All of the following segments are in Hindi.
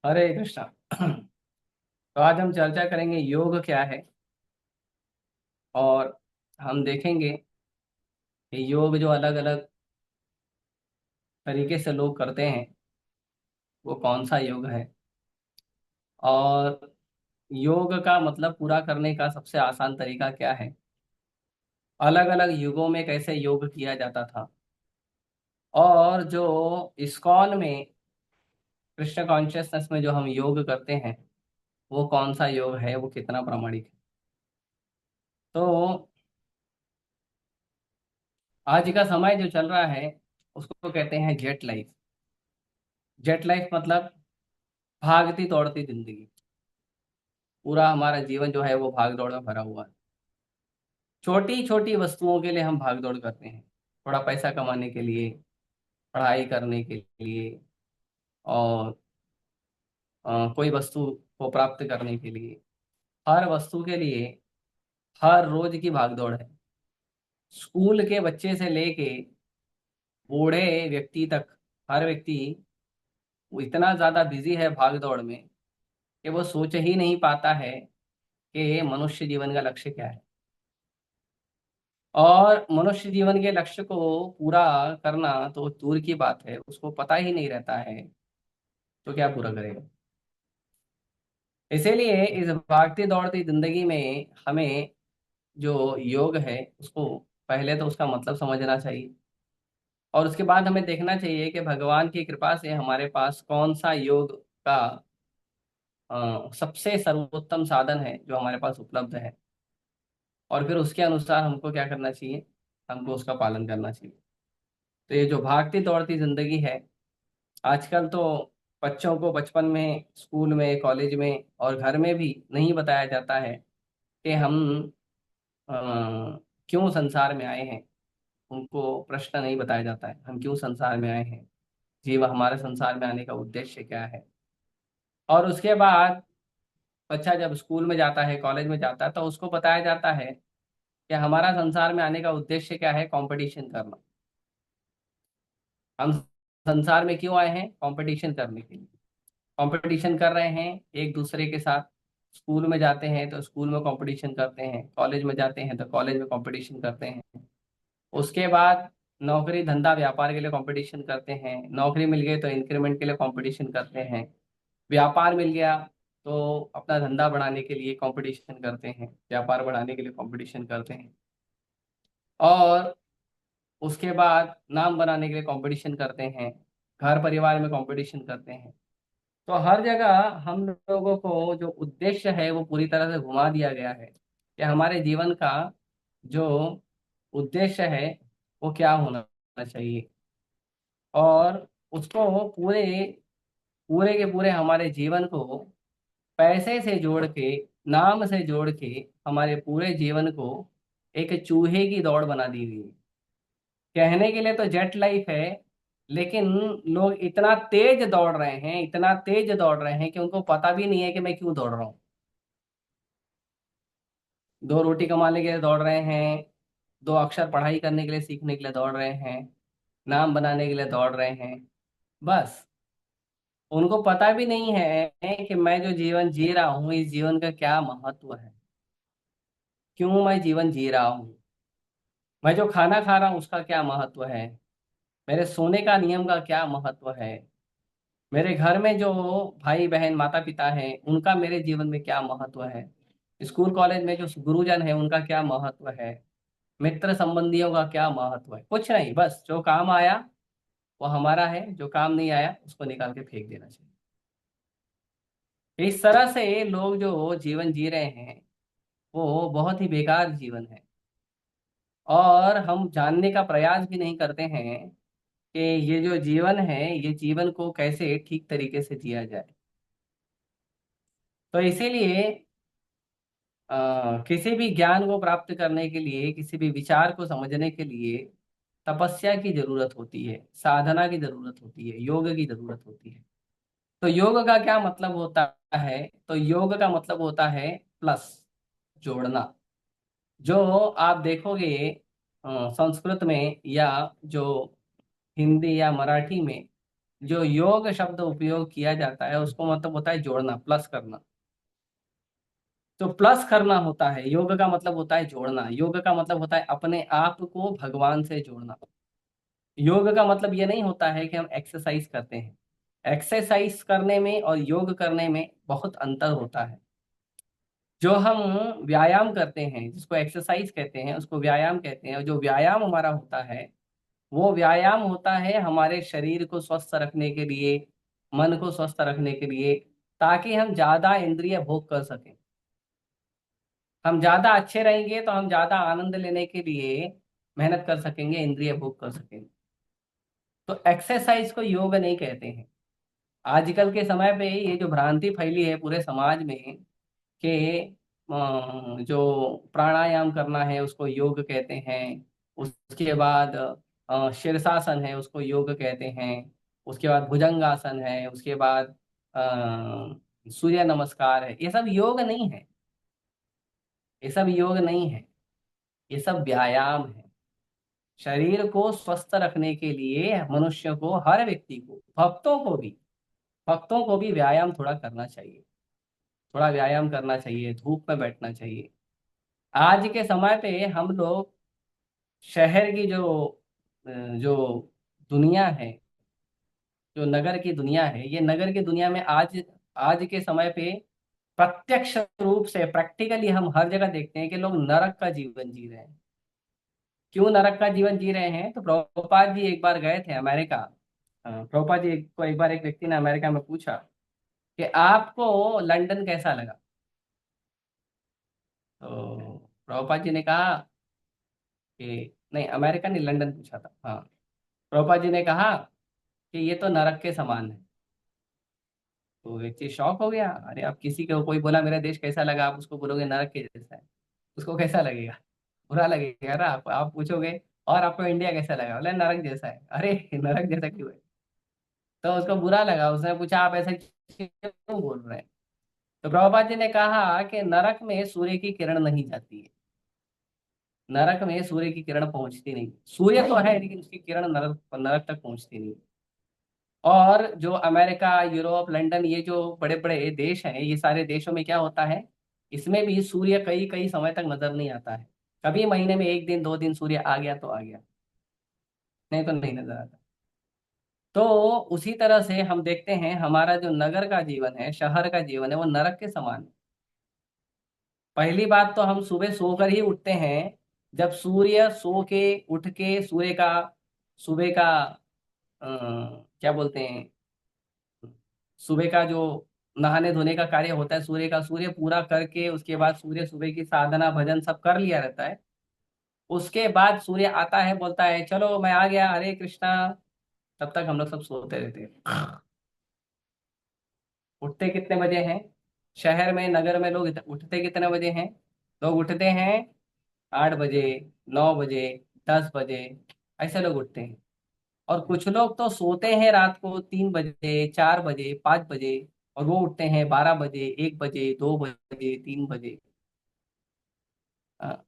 हरे कृष्णा। तो आज हम चर्चा करेंगे योग क्या है। और हम देखेंगे कि योग जो अलग अलग तरीके से लोग करते हैं वो कौन सा योग है। और योग का मतलब पूरा करने का सबसे आसान तरीका क्या है। अलग अलग युगों में कैसे योग किया जाता था। और जो इस्कॉन में कृष्ण कॉन्शियसनेस में जो हम योग करते हैं वो कौन सा योग है, वो कितना प्रामाणिक है। तो आज का समय जो चल रहा है उसको कहते हैं जेट लाइफ। जेट लाइफ मतलब भागती दौड़ती जिंदगी। पूरा हमारा जीवन जो है वो भाग दौड़ में भरा हुआ है। छोटी छोटी वस्तुओं के लिए हम भाग दौड़ करते हैं। थोड़ा पैसा कमाने के लिए, पढ़ाई करने के लिए, और कोई वस्तु को प्राप्त करने के लिए। हर वस्तु के लिए हर रोज की भाग दौड़ है। स्कूल के बच्चे से लेके बूढ़े व्यक्ति तक, हर व्यक्ति वो इतना ज्यादा बिजी है भाग दौड़ में कि वो सोच ही नहीं पाता है कि मनुष्य जीवन का लक्ष्य क्या है। और मनुष्य जीवन के लक्ष्य को पूरा करना तो दूर की बात है, उसको पता ही नहीं रहता है तो क्या पूरा करेगा। इसीलिए इस भागती दौड़ती जिंदगी में हमें जो योग है उसको पहले तो उसका मतलब समझना चाहिए। और उसके बाद हमें देखना चाहिए कि भगवान की कृपा से हमारे पास कौन सा योग का सबसे सर्वोत्तम साधन है जो हमारे पास उपलब्ध है। और फिर उसके अनुसार हमको क्या करना चाहिए, हमको उसका पालन करना चाहिए। तो ये जो भागती दौड़ती जिंदगी है, आजकल तो बच्चों को बचपन में स्कूल में कॉलेज में और घर में भी नहीं बताया जाता है कि हम अ, क्यों संसार में आए हैं। उनको प्रश्न नहीं बताया जाता है हम क्यों संसार में आए हैं, जीव हमारे संसार में आने का उद्देश्य क्या है। और उसके बाद बच्चा जब स्कूल में जाता है कॉलेज में जाता है तो उसको बताया जाता है कि हमारा संसार में आने का उद्देश्य क्या है, कंपटीशन करना। हम संसार में क्यों आए हैं, कंपटीशन करने के लिए। कंपटीशन कर रहे हैं एक दूसरे के साथ। स्कूल में जाते हैं तो स्कूल में कंपटीशन करते हैं, कॉलेज में जाते हैं तो कॉलेज में कंपटीशन करते हैं। उसके बाद नौकरी धंधा व्यापार के लिए कंपटीशन करते हैं, नौकरी मिल गई तो इंक्रीमेंट के लिए कंपटीशन करते हैं। व्यापार मिल गया तो अपना धंधा बढ़ाने के लिए कंपटीशन करते हैं, व्यापार बढ़ाने के लिए कंपटीशन करते हैं। और उसके बाद नाम बनाने के लिए कंपटीशन करते हैं, घर परिवार में कंपटीशन करते हैं। तो हर जगह हम लोगों को जो उद्देश्य है वो पूरी तरह से घुमा दिया गया है कि हमारे जीवन का जो उद्देश्य है वो क्या होना चाहिए। और उसको पूरे पूरे के पूरे हमारे जीवन को पैसे से जोड़ के, नाम से जोड़ के हमारे पूरे जीवन को एक चूहे की दौड़ बना दी गई है। कहने के लिए तो जेट लाइफ है, लेकिन लोग इतना तेज दौड़ रहे हैं, इतना तेज दौड़ रहे हैं कि उनको पता भी नहीं है कि मैं क्यों दौड़ रहा हूँ। दो रोटी कमाने के लिए दौड़ रहे हैं, दो अक्षर पढ़ाई करने के लिए सीखने के लिए दौड़ रहे हैं, नाम बनाने के लिए दौड़ रहे हैं। बस उनको पता भी नहीं है कि मैं जो जीवन जी रहा हूँ इस जीवन का क्या महत्व है, क्यों मैं जीवन जी रहा हूँ। मैं जो खाना खा रहा हूँ उसका क्या महत्व है, मेरे सोने का नियम का क्या महत्व है, मेरे घर में जो भाई बहन माता पिता हैं उनका मेरे जीवन में क्या महत्व है, स्कूल कॉलेज में जो गुरुजन है उनका क्या महत्व है, मित्र संबंधियों का क्या महत्व है। कुछ नहीं, बस जो काम आया वो हमारा है, जो काम नहीं आया उसको निकाल के फेंक देना चाहिए। इस तरह से लोग जो जीवन जी रहे हैं वो बहुत ही बेकार जीवन है। और हम जानने का प्रयास भी नहीं करते हैं कि ये जो जीवन है ये जीवन को कैसे ठीक तरीके से जिया जाए। तो इसीलिए किसी भी ज्ञान को प्राप्त करने के लिए, किसी भी विचार को समझने के लिए तपस्या की जरूरत होती है, साधना की जरूरत होती है, योग की जरूरत होती है। तो योग का क्या मतलब होता है, तो योग का मतलब होता है प्लस, जोड़ना। जो आप देखोगे संस्कृत में या जो हिंदी या मराठी में जो योग शब्द उपयोग किया जाता है उसको मतलब होता है जोड़ना, प्लस करना। तो प्लस करना होता है, योग का मतलब होता है जोड़ना, योग का मतलब होता है अपने आप को भगवान से जोड़ना। योग का मतलब ये नहीं होता है कि हम एक्सरसाइज करते हैं। एक्सरसाइज करने में और योग करने में बहुत अंतर होता है। जो हम व्यायाम करते हैं जिसको एक्सरसाइज कहते हैं उसको व्यायाम कहते हैं, और जो व्यायाम हमारा होता है वो व्यायाम होता है हमारे शरीर को स्वस्थ रखने के लिए, मन को स्वस्थ रखने के लिए, ताकि हम ज्यादा इंद्रिय भोग कर सकें। हम ज्यादा अच्छे रहेंगे तो हम ज्यादा आनंद लेने के लिए मेहनत कर सकेंगे, इंद्रिय भोग कर सकेंगे। तो एक्सरसाइज को योग नहीं कहते हैं। आजकल के समय पे ये जो भ्रांति फैली है पूरे समाज में कि जो प्राणायाम करना है उसको योग कहते हैं, उसके बाद शीर्षासन है उसको योग कहते हैं, उसके बाद भुजंगासन है, उसके बाद सूर्य नमस्कार है, ये सब योग नहीं है। ये सब योग नहीं है, ये सब व्यायाम है। शरीर को स्वस्थ रखने के लिए मनुष्य को, हर व्यक्ति को, भक्तों को भी व्यायाम थोड़ा करना चाहिए। थोड़ा व्यायाम करना चाहिए, धूप में बैठना चाहिए। आज के समय पे हम लोग शहर की जो दुनिया है, जो नगर की दुनिया है, ये नगर की दुनिया में आज आज के समय पे प्रत्यक्ष रूप से प्रैक्टिकली हम हर जगह देखते हैं कि लोग नरक का जीवन जी रहे हैं। क्यों नरक का जीवन जी रहे हैं? तो प्रभुपाद जी एक बार गए थे अमेरिका। प्रभुपाद जी को एक बार एक व्यक्ति ने अमेरिका में पूछा कि आपको लंदन कैसा लगा। तो प्रभुपाद जी ने कहा कि, नहीं, अमेरिका नहीं, लंदन पूछा था, हाँ। प्रभुपाद जी ने कहा कि ये तो नरक के समान है। तो व्यक्ति शॉक हो गया, अरे आप किसी को कोई बोला मेरा देश कैसा लगा, आप उसको बोलोगे नरक के जैसा है, उसको कैसा लगेगा? बुरा लगेगा ना। आप पूछोगे और आपको इंडिया कैसा लगा, बोले नरक जैसा है। अरे नरक जैसा क्यों है? तो उसको बुरा लगा, उसने पूछा आप ऐसा क्यों बोल रहे हैं? तो प्रभुपाद जी ने कहा कि नरक में सूर्य की किरण नहीं जाती है। नरक में सूर्य की किरण पहुंचती नहीं, सूर्य तो है लेकिन उसकी किरण नरक नरक तक पहुंचती नहीं। और जो अमेरिका, यूरोप, लंदन, ये जो बड़े बड़े देश हैं, ये सारे देशों में क्या होता है, इसमें भी सूर्य कई कई समय तक नजर नहीं आता है। कभी महीने में एक दिन दो दिन सूर्य आ गया तो आ गया, नहीं तो नहीं नजर आता। तो उसी तरह से हम देखते हैं हमारा जो नगर का जीवन है, शहर का जीवन है, वो नरक के समान है। पहली बात तो हम सुबह सोकर ही उठते हैं। जब सूर्य सो के उठ के सूर्य का सुबह का क्या बोलते हैं, सुबह का जो नहाने धोने का कार्य होता है, सूर्य का, सूर्य पूरा करके उसके बाद सूर्य सुबह की साधना भजन सब कर लिया रहता है। उसके बाद सूर्य आता है, बोलता है चलो मैं आ गया, हरे कृष्णा। तब तक हम लोग सब सोते रहते हैं। उठते कितने बजे हैं? शहर में, नगर में लोग उठते कितने बजे हैं? लोग उठते हैं 8 बजे, 9 बजे, 10 बजे, ऐसे लोग उठते हैं। और कुछ लोग तो सोते हैं रात को 3 बजे, 4 बजे, 5 बजे, और वो उठते हैं 12 बजे, 1 बजे, 2 बजे, 3 बजे। हाँ,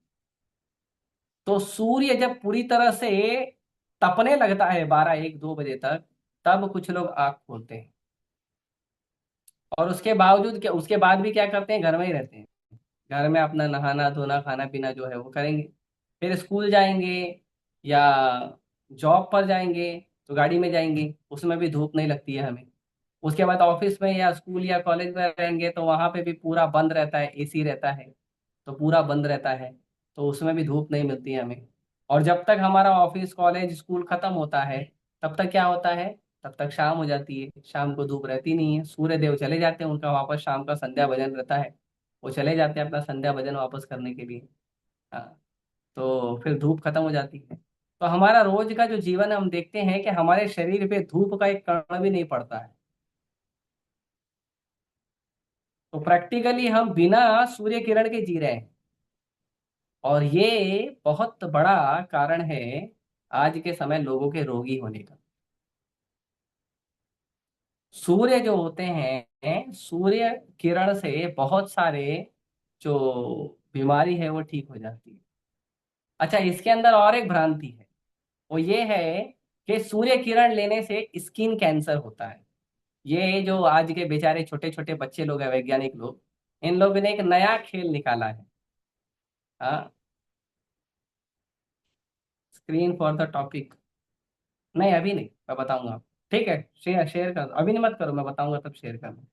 तो सूर्य जब पूरी तरह से तपने लगता है 12, 1, 2 बजे तक, तब कुछ लोग आँख खोलते हैं। और उसके बावजूद क्या, उसके बाद भी क्या करते हैं? घर में ही रहते हैं। घर में अपना नहाना धोना खाना पीना जो है वो करेंगे। फिर स्कूल जाएंगे या जॉब पर जाएंगे तो गाड़ी में जाएंगे, उसमें भी धूप नहीं लगती है हमें। उसके बाद ऑफिस में या स्कूल या कॉलेज में रहेंगे तो वहां पे भी पूरा बंद रहता है, एसी रहता है, तो पूरा बंद रहता है, तो उसमें भी धूप नहीं मिलती है हमें। और जब तक हमारा ऑफिस कॉलेज स्कूल खत्म होता है, तब तक क्या होता है? तब तक शाम हो जाती है, शाम को धूप रहती नहीं है, सूर्य देव चले जाते हैं, उनका वापस शाम का संध्या भजन रहता है, वो चले जाते हैं अपना संध्या भजन वापस करने के लिए। हाँ, तो फिर धूप खत्म हो जाती है। तो हमारा रोज का जो जीवन है, हम देखते हैं कि हमारे शरीर पे धूप का एक कण भी नहीं पड़ता है। तो प्रैक्टिकली हम बिना सूर्य किरण के जी रहे हैं। और ये बहुत बड़ा कारण है आज के समय लोगों के रोगी होने का। सूर्य जो होते हैं, सूर्य किरण से बहुत सारे जो बीमारी है वो ठीक हो जाती है। अच्छा, इसके अंदर और एक भ्रांति है, वो ये है कि सूर्य किरण लेने से स्किन कैंसर होता है। ये जो आज के बेचारे छोटे छोटे बच्चे लोग हैं, वैज्ञानिक लोग, इन लोगों ने एक नया खेल निकाला है। हाँ, स्क्रीन फॉर द टॉपिक। नहीं अभी नहीं, मैं बताऊंगा आपको। ठीक है, शेयर शेयर कर दो। अभी नहीं, मत करो, मैं बताऊंगा तब शेयर करना।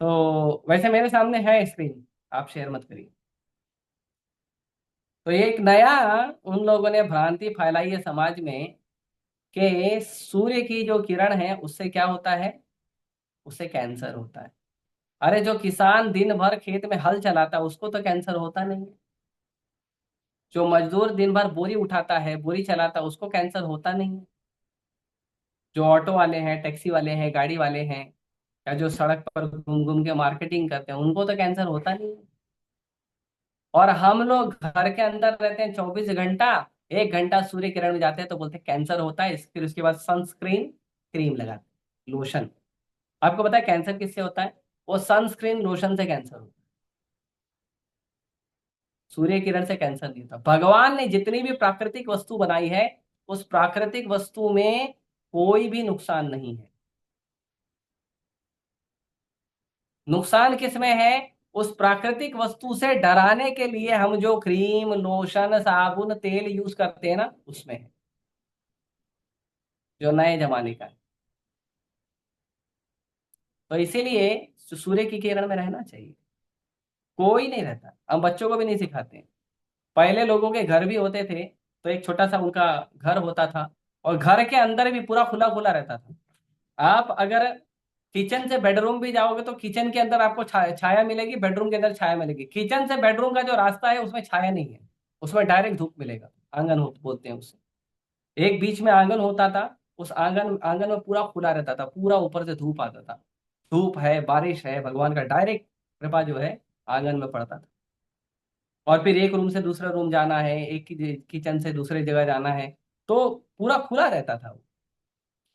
तो वैसे मेरे सामने है स्क्रीन, आप शेयर मत करिए। तो ये एक नया, उन लोगों ने भ्रांति फैलाई है समाज में कि सूर्य की जो किरण है उससे क्या होता है, उससे कैंसर होता है। अरे जो किसान दिन भर खेत में हल चलाता है उसको तो कैंसर होता नहीं है। जो मजदूर दिन भर बोरी उठाता है, बोरी चलाता है, उसको कैंसर होता नहीं है। जो ऑटो वाले हैं, टैक्सी वाले हैं, गाड़ी वाले हैं, या जो सड़क पर घूम घूम के मार्केटिंग करते हैं, उनको तो कैंसर होता नहीं है। और हम लोग घर के अंदर रहते हैं 24 घंटा, 1 घंटा सूर्य किरण में जाते हैं तो बोलते हैं कैंसर होता है। फिर उसके बाद सनस्क्रीन क्रीम लगाते हैं, लोशन। आपको पता है कैंसर किससे होता है? वो सनस्क्रीन लोशन से कैंसर होता है। सूर्य किरण से कैंसर नहीं होता। भगवान ने जितनी भी प्राकृतिक वस्तु बनाई है, उस प्राकृतिक वस्तु में कोई भी नुकसान नहीं है। नुकसान किसमें है? उस प्राकृतिक वस्तु से डराने के लिए हम जो क्रीम, लोशन, साबुन, तेल यूज करते हैं ना, उसमें है, जो नए जमाने का है। तो इसीलिए सूर्य की किरण में रहना चाहिए। कोई नहीं रहता, हम बच्चों को भी नहीं सिखाते हैं। पहले लोगों के घर भी होते थे, तो एक छोटा सा उनका घर होता था, और घर के अंदर भी पूरा खुला खुला रहता था। आप अगर किचन से बेडरूम भी जाओगे तो किचन के अंदर आपको छाया मिलेगी, बेडरूम के अंदर छाया मिलेगी। किचन से बेडरूम का जो रास्ता है उसमें छाया नहीं है, उसमें डायरेक्ट धूप मिलेगा। आंगन हो बोलते हैं उसे। एक बीच में आंगन होता था, उस आंगन आंगन में पूरा खुला रहता था, पूरा ऊपर से धूप आता था। धूप है, बारिश है, भगवान का डायरेक्ट कृपा जो है आंगन में पड़ता था। और फिर एक रूम से दूसरे रूम जाना है, एक किचन से दूसरे जगह जाना है, तो पूरा खुला रहता था वो।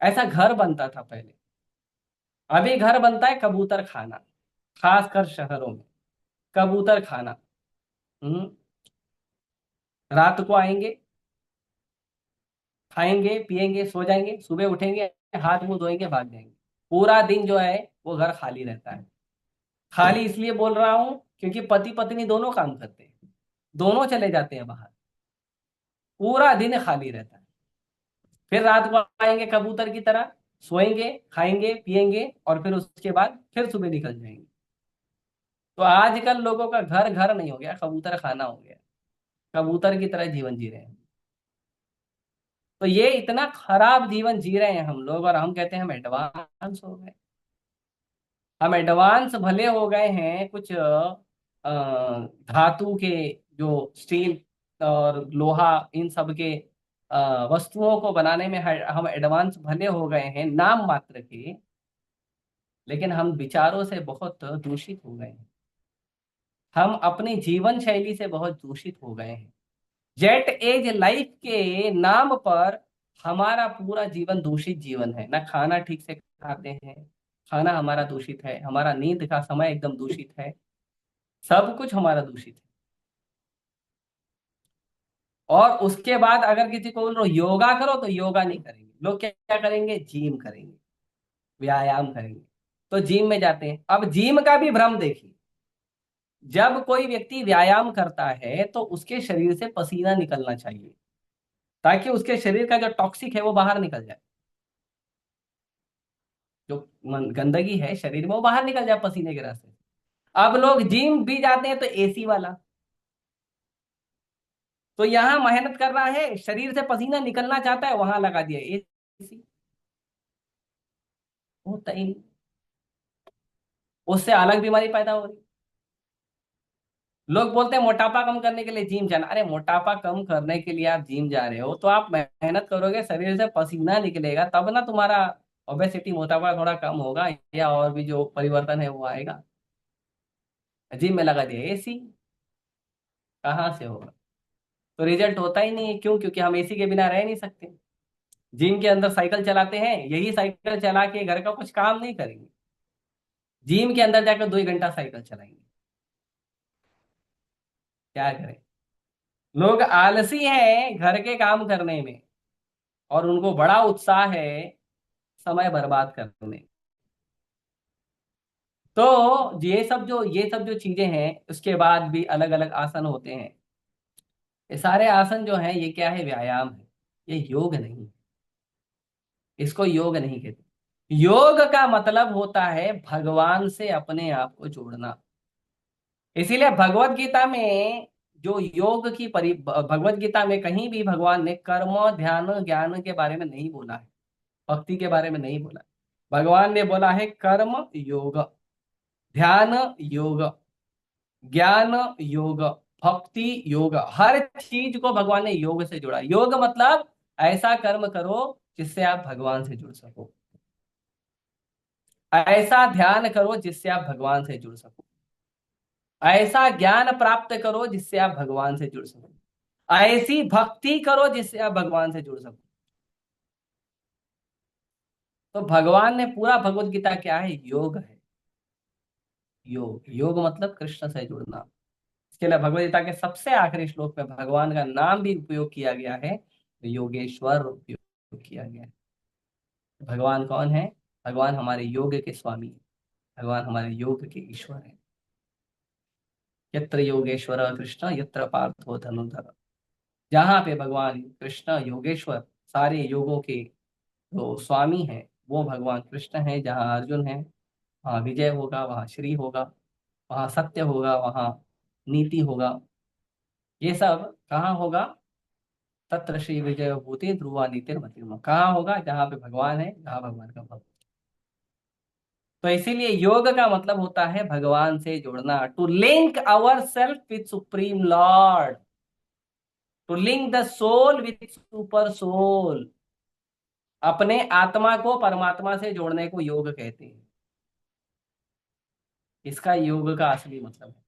ऐसा घर बनता था पहले। अभी घर बनता है कबूतर खाना, खासकर शहरों में। कबूतर खाना। हम्म। रात को आएंगे, खाएंगे पिएंगे, सो जाएंगे, सुबह उठेंगे, हाथ मुंह धोएंगे, भाग जाएंगे। पूरा दिन जो है वो घर खाली रहता है। खाली इसलिए बोल रहा हूं क्योंकि पति पत्नी दोनों काम करते हैं, दोनों चले जाते हैं बाहर। पूरा दिन खाली रहता है। फिर रात को आएंगे कबूतर की तरह, सोएंगे, खाएंगे पिएंगे, और फिर उसके बाद फिर सुबह निकल जाएंगे। तो आजकल लोगों का घर घर नहीं हो गया, कबूतर खाना हो गया। कबूतर की तरह जीवन जी रहे हैं। तो ये इतना खराब जीवन जी रहे हैं हम लोग, और हम कहते हैं हम एडवांस हो गए। हम एडवांस भले हो गए हैं कुछ धातु के, जो स्टील और लोहा, इन सब के वस्तुओं को बनाने में हम एडवांस भले हो गए हैं नाम मात्र के, लेकिन हम विचारों से बहुत दूषित हो गए हैं। हम अपनी जीवन शैली से बहुत दूषित हो गए हैं। जेट एज लाइफ के नाम पर हमारा पूरा जीवन दूषित जीवन है। ना खाना ठीक से खाते हैं, खाना हमारा दूषित है, हमारा नींद का समय एकदम दूषित है, सब कुछ हमारा दूषित है। और उसके बाद अगर किसी को बोलो योगा करो, तो योगा नहीं करेंगे लोग। क्या क्या करेंगे? जिम करेंगे, व्यायाम करेंगे। तो जिम में जाते हैं। अब जिम का भी भ्रम देखिए। जब कोई व्यक्ति व्यायाम करता है तो उसके शरीर से पसीना निकलना चाहिए, ताकि उसके शरीर का जो टॉक्सिक है वो बाहर निकल जाए। जो गंदगी है शरीर में वो बाहर निकल जाए पसीने के रास्ते। अब लोग जिम भी जाते हैं तो एसी वाला। तो यहाँ मेहनत कर रहा है, शरीर से पसीना निकलना चाहता है, वहां लगा दिया एसी। होता ही नहीं। उससे अलग बीमारी पैदा हो रही। लोग बोलते हैं मोटापा कम करने के लिए जिम जाना। अरे मोटापा कम करने के लिए आप जिम जा रहे हो तो आप मेहनत करोगे, शरीर से पसीना निकलेगा, तब ना तुम्हारा ओबेसिटी, मोटापा थोड़ा कम होगा, या और भी जो परिवर्तन है वो आएगा। जिम में लगा दिया एसी, कहाँ से होगा? तो रिजल्ट होता ही नहीं है। क्यों? क्योंकि हम एसी के बिना रह नहीं सकते। जिम के अंदर साइकिल चलाते हैं, यही साइकिल चला के घर का कुछ काम नहीं करेंगे, जिम के अंदर जाकर 2 घंटा साइकिल चलाएंगे। क्या करें? लोग आलसी हैं घर के काम करने में। और उनको बड़ा उत्साह है समय बर्बाद करने। तो ये सब जो चीजें हैं, उसके बाद भी अलग अलग आसन होते हैं। ये सारे आसन जो हैं, ये क्या है? व्यायाम है। ये योग नहीं है। इसको योग नहीं कहते। योग का मतलब होता है भगवान से अपने आप को जोड़ना। इसीलिए भगवत गीता में जो योग की भगवत गीता में कहीं भी भगवान ने कर्म, ध्यान, ज्ञान के बारे में नहीं बोला है। भक्ति के बारे में नहीं बोला। भगवान ने बोला है कर्म योग, ध्यान योग, ज्ञान योग, भक्ति योग। हर चीज को भगवान ने योग से जोड़ा। योग मतलब ऐसा कर्म करो जिससे आप भगवान से जुड़ सको। ऐसा ध्यान करो जिससे आप भगवान से जुड़ सको। ऐसा ज्ञान प्राप्त करो जिससे आप भगवान से जुड़ सको। ऐसी भक्ति करो जिससे आप भगवान से जुड़ सको। तो भगवान ने पूरा भगवत गीता क्या है? योग है। योग, योग मतलब कृष्ण से जुड़ना। इसके लिए भगवत गीता के सबसे आखिरी श्लोक में भगवान का नाम भी उपयोग किया गया है। योगेश्वर उपयोग किया गया है। भगवान कौन है? भगवान हमारे योग के स्वामी है। भगवान हमारे योग के ईश्वर है। यत्र योगेश्वर कृष्ण यत्र पार्थो धनुर्धर। जहाँ पे भगवान कृष्ण योगेश्वर, सारे योगों के जो स्वामी हैं, वो भगवान कृष्ण है। जहाँ अर्जुन है, वहाँ विजय होगा, वहाँ श्री होगा, वहाँ सत्य होगा, वहाँ नीति होगा। ये सब कहाँ होगा? तत्र श्री विजय भूति ध्रुवा नीतिर्मतिर्म। कहाँ होगा? जहाँ पे भगवान है, जहाँ भगवान का भक्त। तो इसीलिए योग का मतलब होता है भगवान से जुड़ना। To link our self with supreme lord, to link the soul with super soul. अपने आत्मा को परमात्मा से जोड़ने को योग कहते हैं। इसका योग का असली मतलब है।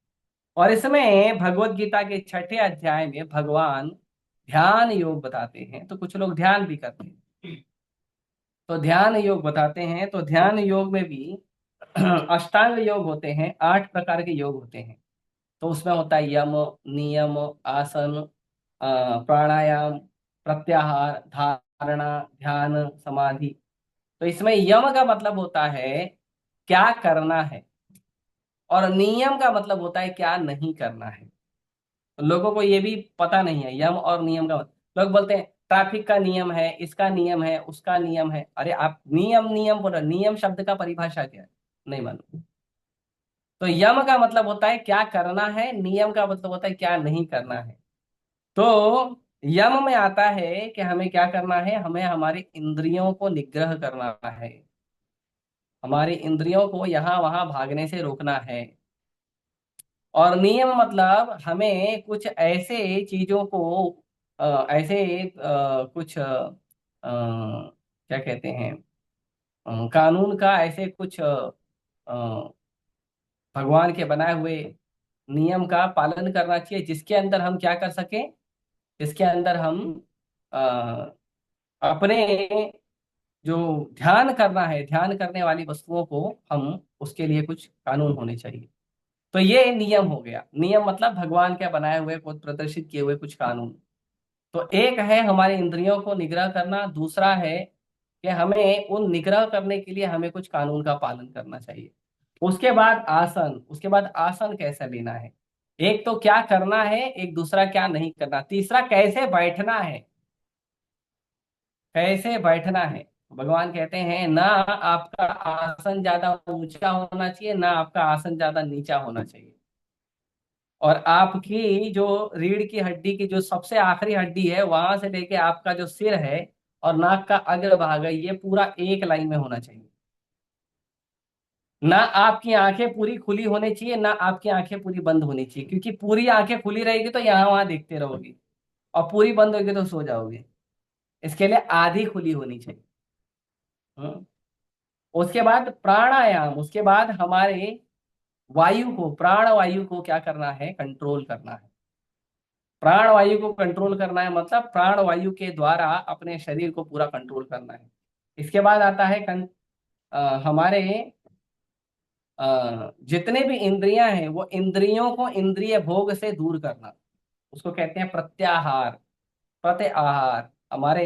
और इसमें भगवत गीता के छठे अध्याय में भगवान ध्यान योग बताते हैं। तो कुछ लोग ध्यान भी करते हैं, तो ध्यान योग बताते हैं। तो ध्यान योग में भी अष्टांग योग होते हैं, 8 प्रकार के योग होते हैं। तो उसमें होता है यम, नियम, आसन, प्राणायाम, प्रत्याहार, धारणा, ध्यान, समाधि। तो इसमें यम का मतलब होता है क्या करना है, और नियम का मतलब होता है क्या नहीं करना है। तो लोगों को ये भी पता नहीं है यम और नियम का मतलब। लोग बोलते हैं ट्रैफिक का नियम है, इसका नियम है, उसका नियम है। अरे आप नियम नियम बोल रहे हो, नियम शब्द का परिभाषा क्या है? नहीं मालूम। तो यम का मतलब होता है क्या करना है, नियम का मतलब होता है क्या नहीं करना है। तो यम में आता है कि हमें क्या करना है? हमें हमारे इंद्रियों को निग्रह करना है। हमारी इंद्रियों को यहाँ वहां भागने से रोकना है। और नियम मतलब हमें कुछ ऐसे चीजों को ऐसे कुछ क्या कहते हैं, कानून का ऐसे कुछ भगवान के बनाए हुए नियम का पालन करना चाहिए, जिसके अंदर हम क्या कर सके, जिसके अंदर हम अ, अपने जो ध्यान करना है, ध्यान करने वाली वस्तुओं को हम, उसके लिए कुछ कानून होने चाहिए। तो ये नियम हो गया। नियम मतलब भगवान के बनाए हुए, को प्रदर्शित किए हुए कुछ कानून। तो एक है हमारे इंद्रियों को निग्रह करना, दूसरा है कि हमें उन निग्रह करने के लिए हमें कुछ कानून का पालन करना चाहिए। उसके बाद आसन, उसके बाद आसन कैसा लेना है। एक तो क्या करना है, एक दूसरा क्या नहीं करना, तीसरा कैसे बैठना है। कैसे बैठना है? भगवान कहते हैं ना आपका आसन ज्यादा ऊंचा होना चाहिए, ना आपका आसन ज्यादा नीचा होना चाहिए। और आपकी जो रीढ़ की हड्डी की जो सबसे आखिरी हड्डी है, वहां से लेके आपका जो सिर है और नाक का अग्र भाग है, ये पूरा एक लाइन में होना चाहिए। ना आपकी आंखें पूरी खुली होनी चाहिए, ना आपकी आंखें पूरी बंद होनी चाहिए। क्योंकि पूरी आंखें खुली रहेगी तो यहाँ वहां देखते रहोगे, और पूरी बंद होगी तो सो जाओगे। इसके लिए आधी खुली होनी चाहिए। हम्म। उसके बाद प्राणायाम, उसके बाद हमारे वायु को, प्राण वायु को क्या करना है? कंट्रोल करना है। प्राण वायु को कंट्रोल करना है मतलब प्राण वायु के द्वारा अपने शरीर को पूरा कंट्रोल करना है। इसके बाद आता है हमारे जितने भी इंद्रियां हैं, वो इंद्रियों को इंद्रिय भोग से दूर करना। उसको कहते हैं प्रत्याहार, प्रत्याहार। हमारे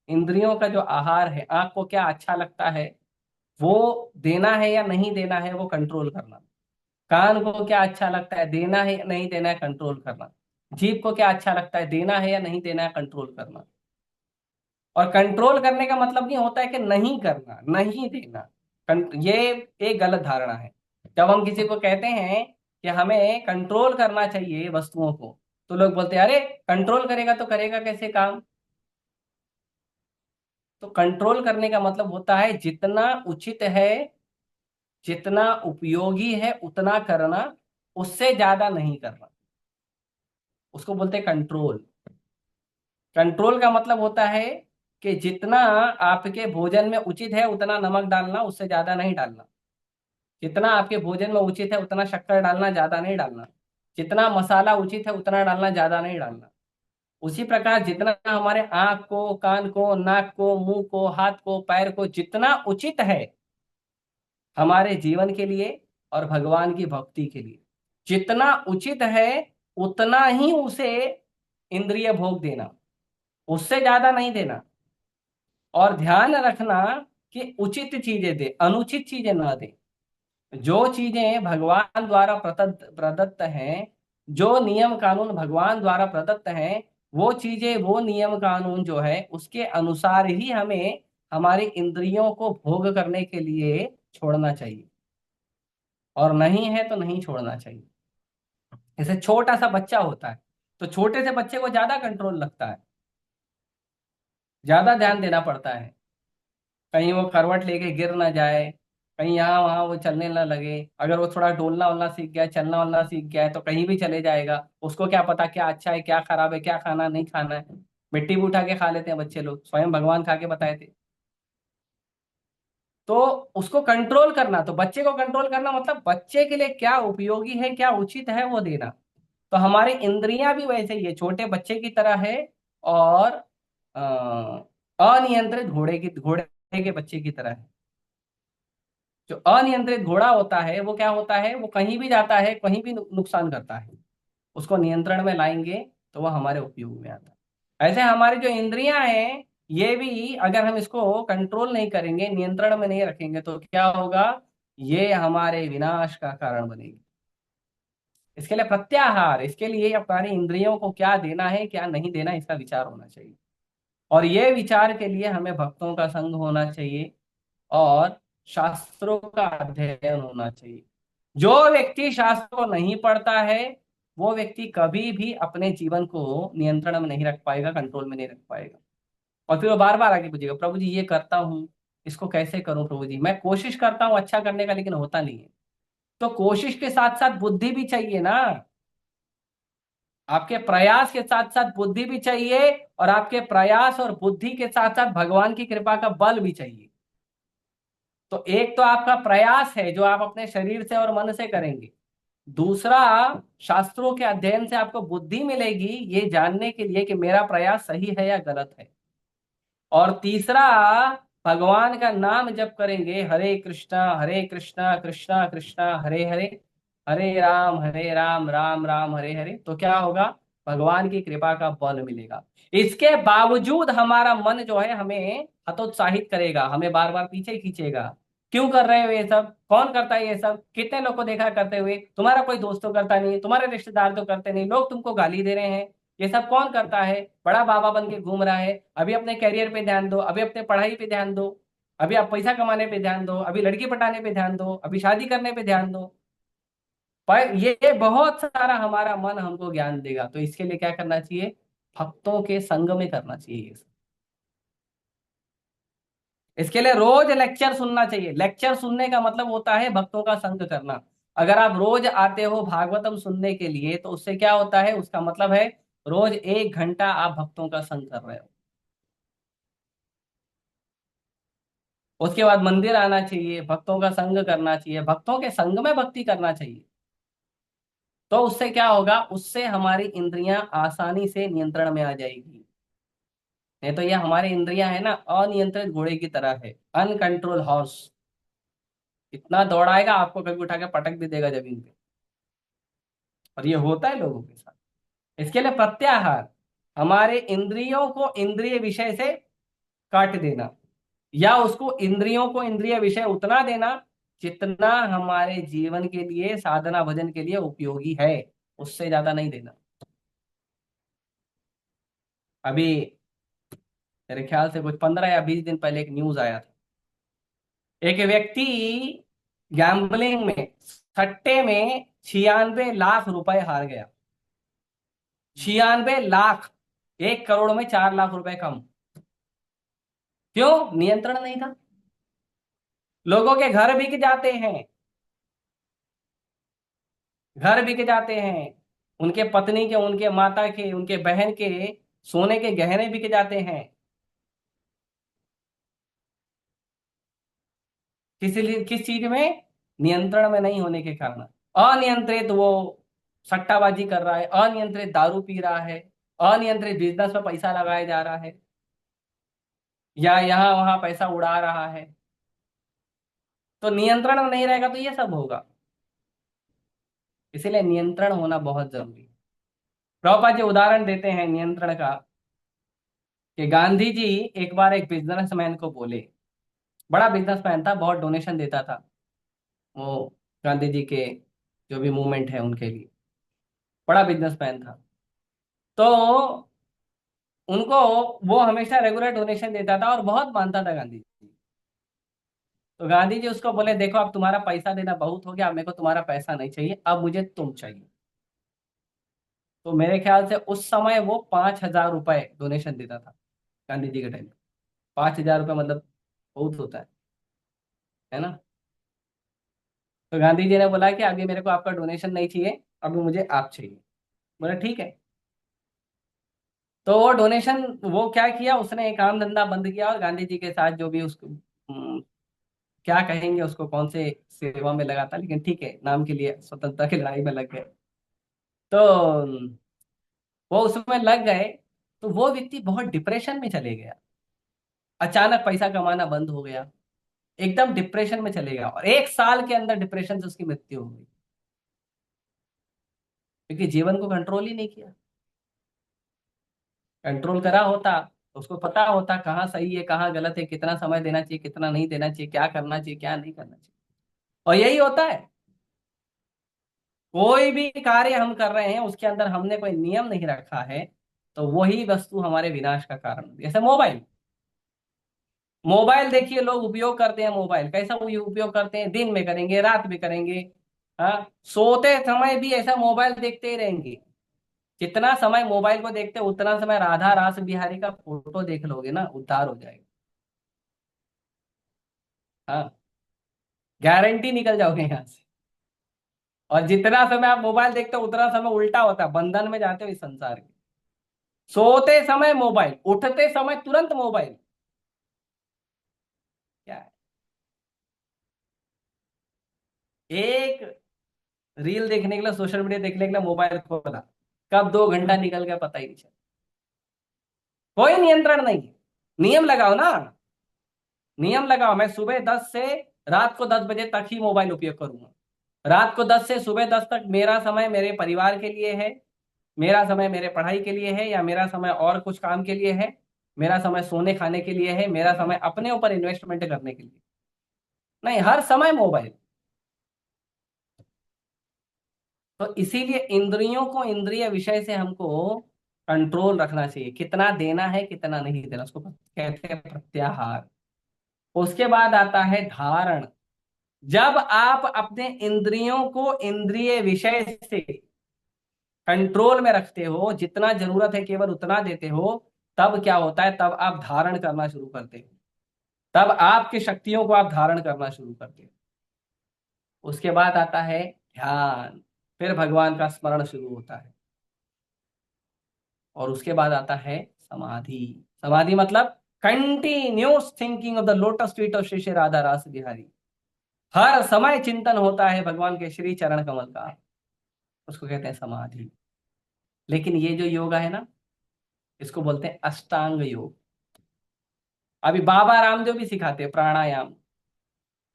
इंद्रियों का जो आहार है, आंख को क्या अच्छा लगता है वो देना है या नहीं देना है, वो कंट्रोल करना। कान को क्या अच्छा लगता है, देना है या नहीं देना है, कंट्रोल करना। जीभ को क्या अच्छा लगता है, देना है या नहीं देना है, कंट्रोल करना। और कंट्रोल करने का मतलब नहीं होता है कि नहीं करना, नहीं देना। ये एक गलत धारणा है। जब हम किसी को कहते हैं कि हमें कंट्रोल करना चाहिए वस्तुओं को, तो लोग बोलते हैं अरे कंट्रोल करेगा तो करेगा कैसे काम। तो कंट्रोल करने का मतलब होता है जितना उचित है, जितना उपयोगी है उतना करना, उससे ज्यादा नहीं करना। उसको बोलते हैं कंट्रोल। कंट्रोल का मतलब होता है कि जितना आपके भोजन में उचित है उतना नमक डालना, उससे ज्यादा नहीं डालना। जितना आपके भोजन में उचित है उतना शक्कर डालना, ज्यादा नहीं डालना। जितना मसाला उचित है उतना डालना, ज्यादा नहीं डालना। उसी प्रकार जितना हमारे आंख को, कान को, नाक को, मुंह को, हाथ को, पैर को जितना उचित है हमारे जीवन के लिए और भगवान की भक्ति के लिए, जितना उचित है उतना ही उसे इंद्रिय भोग देना, उससे ज्यादा नहीं देना। और ध्यान रखना कि उचित चीजें दे, अनुचित चीजें ना दे। जो चीजें भगवान द्वारा प्रदत्त प्रदत्त हैं, जो नियम कानून भगवान द्वारा प्रदत्त हैं, वो चीजें, वो नियम कानून जो है उसके अनुसार ही हमें हमारी इंद्रियों को भोग करने के लिए छोड़ना चाहिए। और नहीं है तो नहीं छोड़ना चाहिए। जैसे छोटा सा बच्चा होता है, तो छोटे से बच्चे को ज्यादा कंट्रोल लगता है, ज्यादा ध्यान देना पड़ता है। कहीं वो करवट लेके गिर ना जाए, कहीं यहाँ वहां वो चलने ना लगे। अगर वो थोड़ा डोलना वोलना सीख गया, चलना वलना सीख गया है, तो कहीं भी चले जाएगा। उसको क्या पता क्या अच्छा है क्या खराब है, क्या खाना नहीं खाना है। मिट्टी भी उठा के खा लेते हैं बच्चे लोग, स्वयं भगवान खा के बताए थे। तो उसको कंट्रोल करना, तो बच्चे को कंट्रोल करना मतलब बच्चे के लिए क्या उपयोगी है, क्या उचित है वो देना। तो हमारी इंद्रियां भी वैसे ही है, छोटे बच्चे की तरह है। और अनियंत्रित घोड़े के बच्चे की तरह है। जो अनियंत्रित घोड़ा होता है वो क्या होता है, वो कहीं भी जाता है, कहीं भी नुकसान करता है। उसको नियंत्रण में लाएंगे तो वह हमारे उपयोग में आता है। ऐसे हमारी जो इंद्रियां हैं, ये भी अगर हम इसको कंट्रोल नहीं करेंगे, नियंत्रण में नहीं रखेंगे, तो क्या होगा, ये हमारे विनाश का कारण बनेगी। इसके लिए प्रत्याहार, इसके लिए अपनी इंद्रियों को क्या देना है क्या नहीं देना, इसका विचार होना चाहिए। और ये विचार के लिए हमें भक्तों का संग होना चाहिए और शास्त्रों का अध्ययन होना चाहिए। जो व्यक्ति शास्त्र को नहीं पढ़ता है, वो व्यक्ति कभी भी अपने जीवन को नियंत्रण में नहीं रख पाएगा, कंट्रोल में नहीं रख पाएगा। और फिर वो बार बार आगे पूछेगा, प्रभु जी ये करता हूँ, इसको कैसे करूं प्रभु जी, मैं कोशिश करता हूँ अच्छा करने का लेकिन होता नहीं है। तो कोशिश के साथ साथ बुद्धि भी चाहिए ना। आपके प्रयास के साथ साथ बुद्धि भी चाहिए, और आपके प्रयास और बुद्धि के साथ साथ भगवान की कृपा का बल भी चाहिए। तो एक तो आपका प्रयास है जो आप अपने शरीर से और मन से करेंगे। दूसरा, शास्त्रों के अध्ययन से आपको बुद्धि मिलेगी ये जानने के लिए कि मेरा प्रयास सही है या गलत है। और तीसरा, भगवान का नाम जप करेंगे, हरे कृष्णा कृष्णा कृष्णा हरे हरे, हरे राम राम राम हरे हरे, तो क्या होगा, भगवान की कृपा का बल मिलेगा। इसके बावजूद हमारा मन जो है हमें हतोत्साहित करेगा, हमें बार बार पीछे खींचेगा। क्यों कर रहे हो ये सब, कौन करता है ये सब, कितने लोग को देखा करते हुए, तुम्हारा कोई दोस्त तो करता नहीं, तुम्हारे रिश्तेदार तो करते नहीं, लोग तुमको गाली दे रहे हैं, ये सब कौन करता है, बड़ा बाबा बन के घूम रहा है। अभी अपने कैरियर पे ध्यान दो, अभी अपने पढ़ाई पे ध्यान दो, अभी आप पैसा कमाने पे ध्यान दो, अभी लड़की पटाने पे ध्यान दो, अभी शादी करने पे ध्यान दो। पर ये बहुत सारा हमारा मन हमको ज्ञान देगा, तो इसके लिए क्या करना चाहिए, भक्तों के संग में करना चाहिए ये सब। इसके लिए रोज लेक्चर सुनना चाहिए। लेक्चर सुनने का मतलब होता है भक्तों का संग करना। अगर आप रोज आते हो भागवतम सुनने के लिए, तो उससे क्या होता है, उसका मतलब है रोज 1 घंटा आप भक्तों का संग कर रहे हो। उसके बाद मंदिर आना चाहिए, भक्तों का संग करना चाहिए, भक्तों के संग में भक्ति करना चाहिए। तो उससे क्या होगा, उससे हमारी इंद्रियां आसानी से नियंत्रण में आ जाएगी। नहीं तो ये हमारी इंद्रियां है ना, अनियंत्रित घोड़े की तरह है, अनकंट्रोल हॉर्स। इतना दौड़ाएगा आपको कभी उठा के पटक भी देगा जमीन पे। और ये होता है लोगों के साथ। इसके लिए प्रत्याहार, हमारे इंद्रियों को इंद्रिय विषय से काट देना, या उसको इंद्रियों को इंद्रिय विषय उतना देना जितना हमारे जीवन के लिए, साधना भजन के लिए उपयोगी है, उससे ज्यादा नहीं देना। अभी मेरे ख्याल से कुछ 15 या 20 दिन पहले एक न्यूज आया था। एक व्यक्ति गैम्बलिंग में, सट्टे में 96 लाख रुपए हार गया। 96 लाख। 1 करोड़ में 4 लाख रुपए कम। क्यों? नियंत्रण नहीं था। लोगों के घर बिक जाते हैं, घर बिक जाते हैं, उनके पत्नी के, उनके माता के, उनके बहन के सोने के गहने बिक जाते हैं। किस चीज में? नियंत्रण में नहीं होने के कारण। अनियंत्रित वो सट्टाबाजी कर रहा है, अनियंत्रित दारू पी रहा है, अनियंत्रित बिजनेस में पैसा लगाया जा रहा है, या यहाँ वहां पैसा उड़ा रहा है। तो नियंत्रण में नहीं रहेगा तो ये सब होगा। इसीलिए नियंत्रण होना बहुत जरूरी है। प्रभुपाद जी उदाहरण देते हैं नियंत्रण का, कि गांधी जी एक बार एक बिजनेसमैन को बोले, बड़ा बिजनेसमैन था, बहुत डोनेशन देता था वो, गांधी जी के जो भी मूवमेंट है उनके लिए, बड़ा बिजनेसमैन था। तो उनको, वो हमेशा रेगुलर डोनेशन देता था और बहुत मानता था गांधी जी। तो गांधी जी उसको बोले, देखो अब तुम्हारा पैसा देना बहुत हो गया, अब मेरे को तुम्हारा पैसा नहीं चाहिए, अब मुझे तुम चाहिए। तो मेरे ख्याल से उस समय वो 5,000 रुपए डोनेशन देता था गांधी जी के टाइम। 5,000 रुपये मतलब बहुत होता है ना। तो गांधी जी ने बोला कि अभी मेरे को आपका डोनेशन नहीं चाहिए, अभी मुझे आप चाहिए। बोला ठीक है। तो वो डोनेशन, वो क्या किया उसने, एक काम धंधा बंद किया और गांधी जी के साथ जो भी उसको क्या कहेंगे उसको, कौन से सेवा में लगा था, लेकिन ठीक है, नाम के लिए स्वतंत्रता की लड़ाई में लग गए। तो वो उसमें लग गए। तो वो व्यक्ति बहुत डिप्रेशन में चले गया। अचानक पैसा कमाना बंद हो गया, एकदम डिप्रेशन में चले गया, और 1 साल के अंदर डिप्रेशन से उसकी मृत्यु हो गई, क्योंकि जीवन को कंट्रोल ही नहीं किया। कंट्रोल करा होता तो उसको पता होता कहाँ सही है कहाँ गलत है, कितना समय देना चाहिए कितना नहीं देना चाहिए, क्या करना चाहिए क्या नहीं करना चाहिए। और यही होता है, कोई भी कार्य हम कर रहे हैं उसके अंदर हमने कोई नियम नहीं रखा है, तो वही वस्तु हमारे विनाश का कारण होती है। जैसे मोबाइल, मोबाइल देखिए, लोग उपयोग करते हैं मोबाइल, कैसा उपयोग करते हैं, दिन में करेंगे रात में करेंगे। हाँ, सोते समय भी ऐसा मोबाइल देखते ही रहेंगे। जितना समय मोबाइल को देखते हैं उतना समय राधा रास बिहारी का फोटो देख लोगे ना, उद्धार हो जाएगा। हाँ, गारंटी निकल जाओगे यहाँ से। और जितना समय आप मोबाइल देखते हो उतना समय उल्टा होता है, बंधन में जाते हो इस संसार के। सोते समय मोबाइल, उठते समय तुरंत मोबाइल। क्या है? एक रील देखने के लिए, सोशल मीडिया देखने के लिए मोबाइल खोला, कब 2 घंटा निकल गया पता ही नहीं चला। कोई नियंत्रण नहीं है। नियम लगाओ ना, नियम लगाओ, मैं सुबह 10 से रात को 10 बजे तक ही मोबाइल उपयोग करूंगा। रात को 10 से सुबह 10 तक मेरा समय मेरे परिवार के लिए है, मेरा समय मेरे पढ़ाई के लिए है, या मेरा समय और कुछ काम के लिए है, मेरा समय सोने खाने के लिए है, मेरा समय अपने ऊपर इन्वेस्टमेंट करने के लिए। नहीं, हर समय मोबाइल। तो इसीलिए इंद्रियों को इंद्रिय विषय से हमको कंट्रोल रखना चाहिए, कितना देना है कितना नहीं देना, उसको कहते हैं प्रत्याहार। उसके बाद आता है धारण। जब आप अपने इंद्रियों को इंद्रिय विषय से कंट्रोल में रखते हो, जितना जरूरत है केवल उतना देते हो, तब क्या होता है, तब आप धारण करना शुरू करते हो, तब आपकी शक्तियों को आप धारण करना शुरू करते हो। उसके बाद आता है ध्यान, फिर भगवान का स्मरण शुरू होता है। और उसके बाद आता है समाधि। समाधि मतलब continuous thinking of the lotus feet of Shri Shri Radha रास बिहारी। हर समय चिंतन होता है भगवान के श्री चरण कमल का, उसको कहते हैं समाधि। लेकिन ये जो योगा है ना, इसको बोलते हैं अष्टांग योग। अभी बाबा रामदेव भी सिखाते हैं प्राणायाम,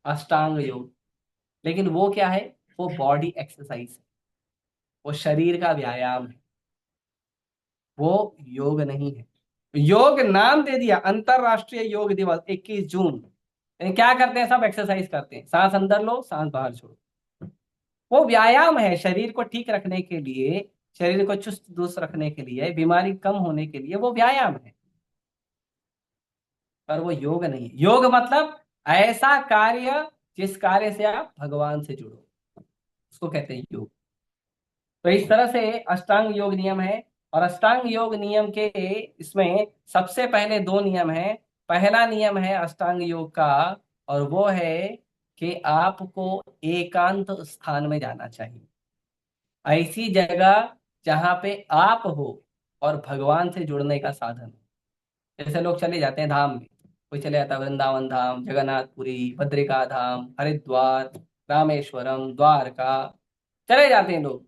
अष्टांग योग। लेकिन वो क्या है? वो बॉडी एक्सरसाइज है, वो शरीर का व्यायाम है, वो योग नहीं है। योग नाम दे दिया, अंतरराष्ट्रीय योग दिवस 21 जून। यानी क्या करते हैं, सब एक्सरसाइज करते हैं, सांस अंदर लो सांस बाहर छोड़ो। वो व्यायाम है शरीर को ठीक रखने के लिए, शरीर को चुस्त दुरुस्त रखने के लिए, बीमारी कम होने के लिए, वो व्यायाम है। पर वो योग नहीं है। योग मतलब ऐसा कार्य जिस कार्य से आप भगवान से जुड़ो, उसको कहते हैं योग। तो इस तरह से अष्टांग योग नियम है। और अष्टांग योग नियम के इसमें सबसे पहले दो नियम है। पहला नियम है अष्टांग योग का, और वो है कि आपको एकांत स्थान में जाना चाहिए, ऐसी जगह जहां पे आप हो और भगवान से जुड़ने का साधन हो। जैसे लोग चले जाते हैं धाम में, कोई चले जाता है वृंदावन धाम, जगन्नाथपुरी, बद्रिका धाम, हरिद्वार, रामेश्वरम, द्वारका, चले जाते हैं लोग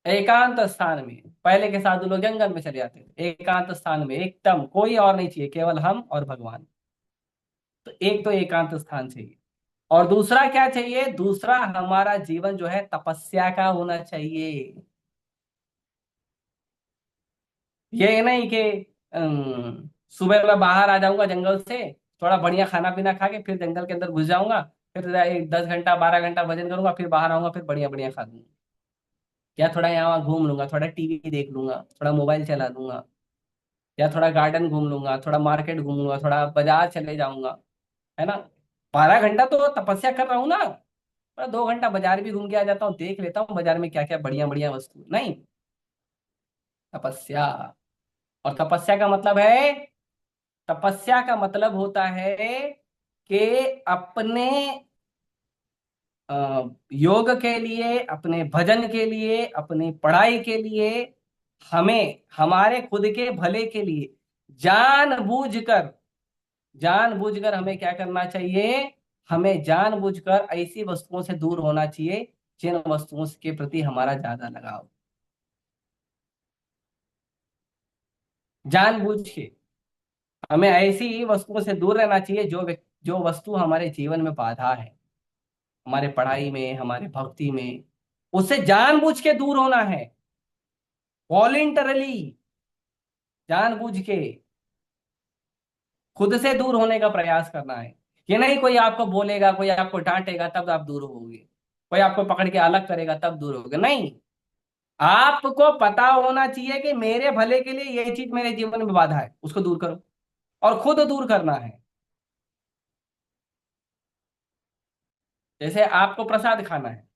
एकांत स्थान में। पहले के साधु लोग जंगल में चले जाते थे, एकांत स्थान में, एकदम कोई और नहीं चाहिए, केवल हम और भगवान। तो एक तो एकांत स्थान चाहिए, और दूसरा क्या चाहिए, दूसरा हमारा जीवन जो है तपस्या का होना चाहिए। ये नहीं कि सुबह मैं बाहर आ जाऊंगा जंगल से, थोड़ा बढ़िया खाना पीना खा के फिर जंगल के अंदर घुस जाऊंगा, फिर 10 घंटा 12 घंटा भजन करूंगा, फिर बाहर आऊंगा, फिर बढ़िया बढ़िया खा लूंगा। या थोड़ा यहाँ वहाँ घूम लूंगा, थोड़ा टीवी देख लूंगा, थोड़ा मोबाइल चला लूंगा, या थोड़ा गार्डन घूम लूंगा, थोड़ा मार्केट घूम लूंगा, थोड़ा बाजार चले जाऊंगा, है ना। 12 घंटा तो तपस्या कर रहा हूँ ना, मैं 2 घंटा बाजार भी घूम के आ जाता हूँ, देख लेता हूँ बाजार में क्या क्या बढ़िया बढ़िया वस्तु नहीं। तपस्या। और तपस्या का मतलब है, तपस्या का मतलब होता है कि अपने योग के लिए, अपने भजन के लिए, अपनी पढ़ाई के लिए, हमें हमारे खुद के भले के लिए जानबूझकर, जानबूझकर हमें क्या करना चाहिए, हमें जानबूझकर ऐसी वस्तुओं से दूर होना चाहिए जिन वस्तुओं के प्रति हमारा ज्यादा लगाव, जानबूझ के हमें ऐसी वस्तुओं से दूर रहना चाहिए जो वस्तु हमारे जीवन में बाधा है, हमारे पढ़ाई में, हमारे भक्ति में, उससे जानबूझ के दूर होना है, वॉलेंटरली, जानबूझ के खुद से दूर होने का प्रयास करना है। ये नहीं कोई आपको बोलेगा, कोई आपको डांटेगा तब आप दूर होगे, कोई आपको पकड़ के अलग करेगा तब दूर होगे, नहीं। आपको पता होना चाहिए कि मेरे भले के लिए ये चीज मेरे जीवन में बाधा है, उसको दूर करो, और खुद दूर करना है। जैसे आपको प्रसाद खाना है,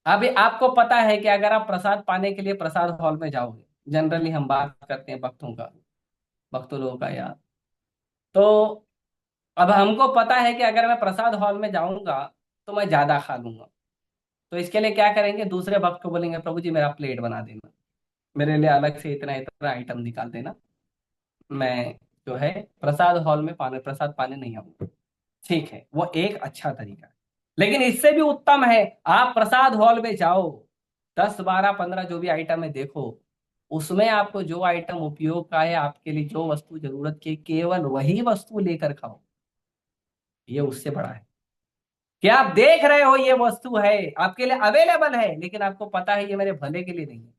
अभी आपको पता है कि अगर आप प्रसाद पाने के लिए प्रसाद हॉल में जाओगे, जनरली हम बात करते हैं भक्तों का, भक्तों लोगों का यार, तो अब हमको पता है कि अगर मैं प्रसाद हॉल में जाऊंगा तो मैं ज्यादा खा लूंगा। तो इसके लिए क्या करेंगे, दूसरे भक्त को बोलेंगे प्रभु जी मेरा प्लेट बना देना, मेरे लिए अलग से इतना इतना आइटम निकाल देना, मैं जो है प्रसाद हॉल में पाने प्रसाद पाने नहीं आऊंगा। ठीक है, वो एक अच्छा तरीका है। लेकिन इससे भी उत्तम है, आप प्रसाद हॉल में जाओ, 10 12 15 जो भी आइटम है देखो, उसमें आपको जो आइटम उपयोग का है, आपके लिए जो वस्तु जरूरत की, केवल वही वस्तु लेकर खाओ। ये उससे बड़ा है कि आप देख रहे हो ये वस्तु है, आपके लिए अवेलेबल है, लेकिन आपको पता है ये मेरे भले के लिए नहीं है।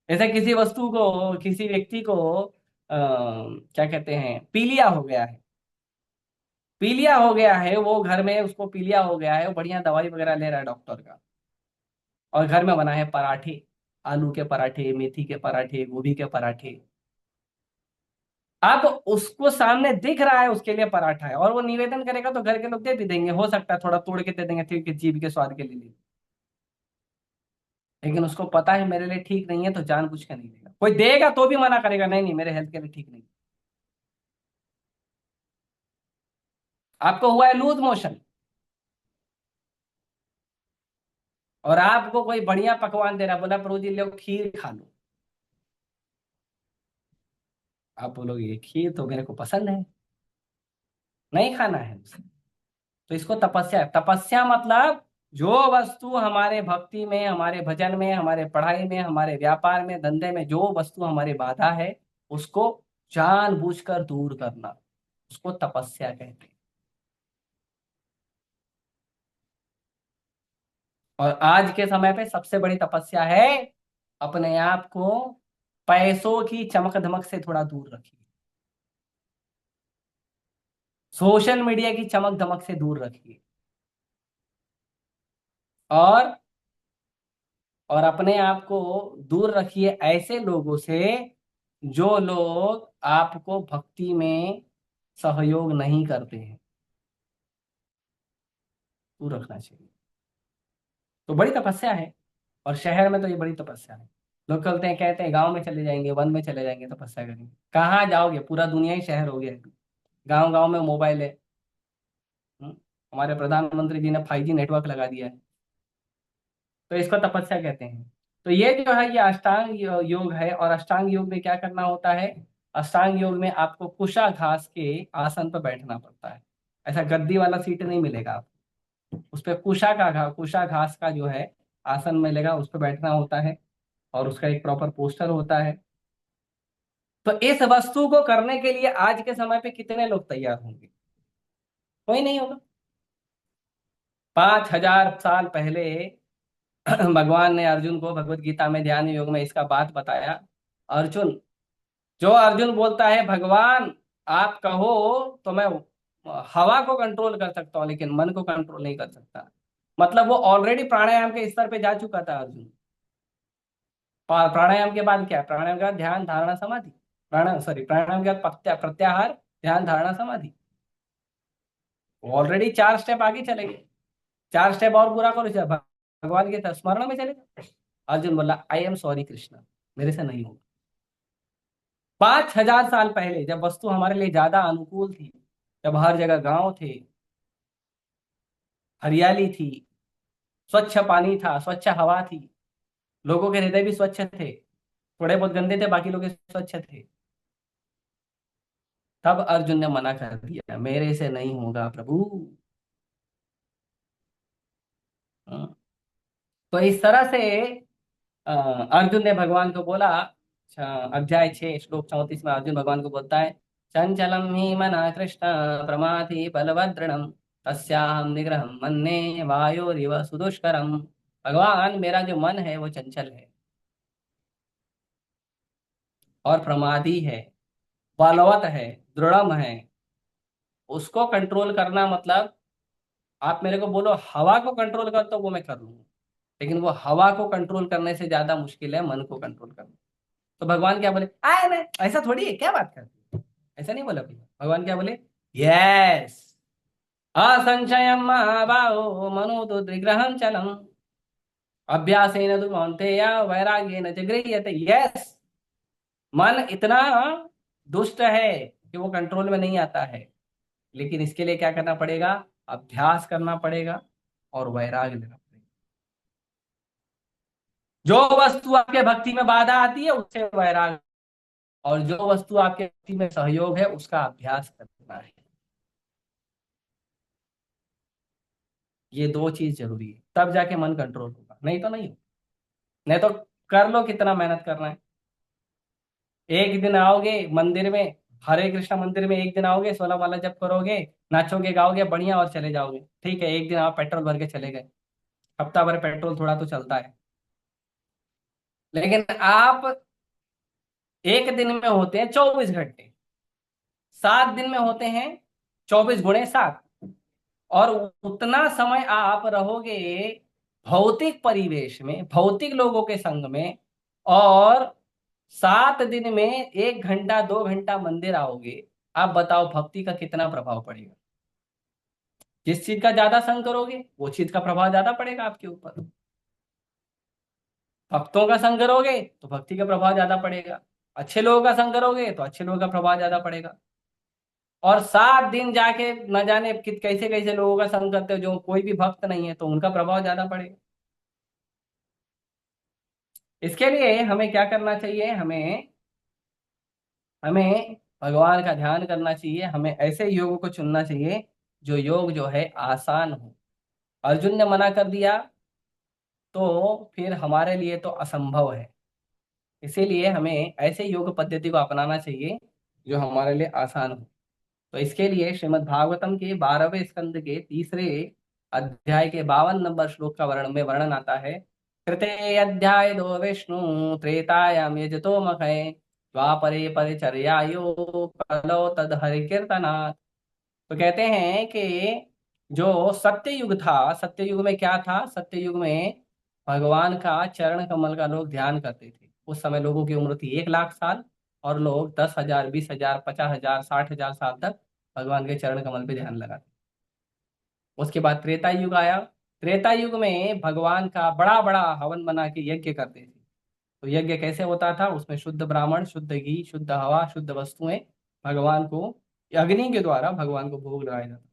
जैसे किसी वस्तु को, किसी व्यक्ति को क्या कहते हैं, पीलिया हो गया है, पीलिया हो गया है, वो घर में उसको पीलिया हो गया है, वो बढ़िया दवाई वगैरह ले रहा है डॉक्टर का, और घर में बना है पराठे, आलू के पराठे, मेथी के पराठे, गोभी के पराठे। अब उसको सामने दिख रहा है उसके लिए पराठा है, और वो निवेदन करेगा तो घर के लोग दे भी देंगे, हो सकता है थोड़ा तोड़ के दे देंगे, ठीक है जीभ के स्वाद के लिए, लेकिन उसको पता है मेरे लिए ठीक नहीं है, तो जानबूझ के नहीं देगा। कोई देगा तो भी मना करेगा, नहीं नहीं मेरे हेल्थ के लिए ठीक नहीं। आपको हुआ है लूज मोशन, और आपको कोई बढ़िया पकवान दे रहा, बोला प्रभु जी लो खीर खा लो, आप बोलोगे खीर तो मेरे को पसंद है, नहीं खाना है उसे। तो इसको तपस्या, तपस्या मतलब जो वस्तु हमारे भक्ति में, हमारे भजन में, हमारे पढ़ाई में, हमारे व्यापार में, धंधे में जो वस्तु हमारी बाधा है, उसको जानबूझकर दूर करना, उसको तपस्या कहते हैं। और आज के समय पे सबसे बड़ी तपस्या है अपने आप को पैसों की चमक धमक से थोड़ा दूर रखिए, सोशल मीडिया की चमक धमक से दूर रखिए, और अपने आप को दूर रखिए ऐसे लोगों से जो लोग आपको भक्ति में सहयोग नहीं करते हैं, दूर रखना चाहिए। तो बड़ी तपस्या है, और शहर में तो ये बड़ी तपस्या है। लोग कहते हैं गांव में चले जाएंगे, वन में चले जाएंगे, तपस्या करेंगे। कहाँ जाओगे, पूरा दुनिया ही शहर हो गया है। गांव गांव में मोबाइल है। हम्म, हमारे प्रधानमंत्री जी ने 5G नेटवर्क लगा दिया है। तो इसको तपस्या कहते हैं। तो ये जो है ये अष्टांग योग है, और अष्टांग योग में क्या करना होता है? अष्टांग योग में आपको कुशा घास के आसन पर बैठना पड़ता है। ऐसा गद्दी वाला सीट नहीं मिलेगा आपको। उस पर कुशा घास का जो है आसन मिलेगा, उस पर बैठना होता है, और उसका एक प्रॉपर पोस्टर होता है। तो इस वस्तु को करने के लिए आज के समय पे कितने लोग तैयार होंगे? कोई नहीं होगा। 5,000 साल पहले भगवान ने अर्जुन को भगवत गीता में ध्यान योग में इसका बात बताया। अर्जुन, जो अर्जुन बोलता है भगवान आप कहो तो मैं हवा को कंट्रोल कर सकता हूं, लेकिन मन को कंट्रोल नहीं कर सकता। मतलब वो ऑलरेडी प्राणायाम के स्तर पे जा चुका था अर्जुन। प्राणायाम के बाद क्या? प्राणायाम के बाद ध्यान धारणा समाधि। प्राणायाम के बाद प्रत्याहार, ध्यान धारणा समाधि। ऑलरेडी 4 स्टेप आगे चले गए। 4 स्टेप और पूरा करो, भगवान के स्मरण में चले जाओ। अर्जुन बोला आई एम सॉरी कृष्ण, मेरे से नहीं होगा। 5,000 साल पहले जब वस्तु हमारे लिए ज्यादा अनुकूल थी, जब हर जगह गांव थे, हरियाली थी, स्वच्छ पानी था, स्वच्छ हवा थी, लोगों के हृदय भी स्वच्छ थे, थोड़े बहुत गंदे थे, बाकी लोग स्वच्छ थे, तब अर्जुन ने मना कर दिया मेरे से नहीं होगा प्रभु। हाँ। तो इस तरह से अर्जुन ने भगवान को बोला। अच्छा, अध्याय 6 श्लोक 34 में अर्जुन भगवान को बोलता है, चंचलम ही मना कृष्ण प्रमाथि बलभद्रणम तस्याहम निग्रहम मन्ये वायोरिव सुदुष्करम। भगवान मेरा जो मन है वो चंचल है और प्रमादी है, बलवत है, दृढ़म है। उसको कंट्रोल करना मतलब, आप मेरे को बोलो हवा को कंट्रोल कर, तो वो मैं कर लूंगा, लेकिन वो हवा को कंट्रोल करने से ज्यादा मुश्किल है मन को कंट्रोल करना। तो भगवान क्या बोले, आए ना, ऐसा थोड़ी है, क्या बात करते हो? ऐसा नहीं बोला भैया। भगवान क्या बोले, यस असंशयम महाबाहो मनो तो निग्रहम चलम अभ्यासेन तु कौन्तेय वैराग्येन च गृह्यते। यस, मन इतना दुष्ट है कि वो कंट्रोल में नहीं आता है, लेकिन इसके लिए क्या करना पड़ेगा? अभ्यास करना पड़ेगा और वैराग्य लेना पड़ेगा। जो वस्तु आपके भक्ति में बाधा आती है उससे वैराग्य, और जो वस्तु आपके भक्ति में सहयोग है उसका अभ्यास करना है। ये दो चीज जरूरी है, तब जाके मन कंट्रोल होगा, नहीं तो नहीं हो। नहीं तो कर लो कितना मेहनत करना है। एक दिन आओगे मंदिर में, हरे कृष्णा मंदिर में एक दिन आओगे, 16 माला जप करोगे, नाचोगे गाओगे बढ़िया और चले जाओगे। ठीक है, एक दिन आप पेट्रोल भर के चले गए, हफ्ता भर पेट्रोल थोड़ा तो चलता है। लेकिन आप एक दिन में होते हैं 24 घंटे, 7 दिन में होते हैं 24 × 7, और उतना समय आप रहोगे भौतिक परिवेश में, भौतिक लोगों के संग में, और 7 दिन में 1 घंटा 2 घंटा मंदिर आओगे। आप बताओ भक्ति का कितना प्रभाव पड़ेगा? जिस चीज का ज्यादा संग करोगे वो चीज का प्रभाव ज्यादा पड़ेगा आपके ऊपर। भक्तों का संग करोगे तो भक्ति का प्रभाव ज्यादा पड़ेगा, अच्छे लोगों का संग करोगे तो अच्छे लोगों का प्रभाव ज्यादा पड़ेगा। और 7 दिन जाके न जाने कैसे कैसे लोगों का संग करते हो जो कोई भी भक्त नहीं है, तो उनका प्रभाव ज्यादा पड़ेगा। इसके लिए हमें क्या करना चाहिए? हमें हमें भगवान का ध्यान करना चाहिए, हमें ऐसे योगों को चुनना चाहिए जो योग जो है आसान हो। अर्जुन ने मना कर दिया तो फिर हमारे लिए तो असंभव है। इसीलिए हमें ऐसे योग पद्धति को अपनाना चाहिए जो हमारे लिए आसान हो। तो इसके लिए श्रीमद् भागवतम के 12वें स्कंद के 3रे अध्याय के 52 नंबर श्लोक का वर्णन आता है, कृते अध्याय दो विष्णु त्रेतायाम यजतो मखै द्वापरे परिचर्यायो कलौ तद हरि कीर्तनात्। तो कहते हैं कि जो सत्य युग था, सत्य युग में क्या था, सत्य युग में भगवान का चरण कमल का लोग ध्यान करते थे। उस समय लोगों की उम्र थी 1 लाख साल, और लोग 10,000, 20,000, 50,000, 60,000 साल तक भगवान के चरण कमल पे ध्यान लगाते। उसके बाद त्रेता युग आया। त्रेता युग में भगवान का बड़ा बड़ा हवन बना के यज्ञ करते थे। तो यज्ञ कैसे होता था, उसमें शुद्ध ब्राह्मण, शुद्ध घी, शुद्ध हवा, शुद्ध वस्तुएं भगवान को अग्नि के द्वारा भगवान को भोग लगाया जाता।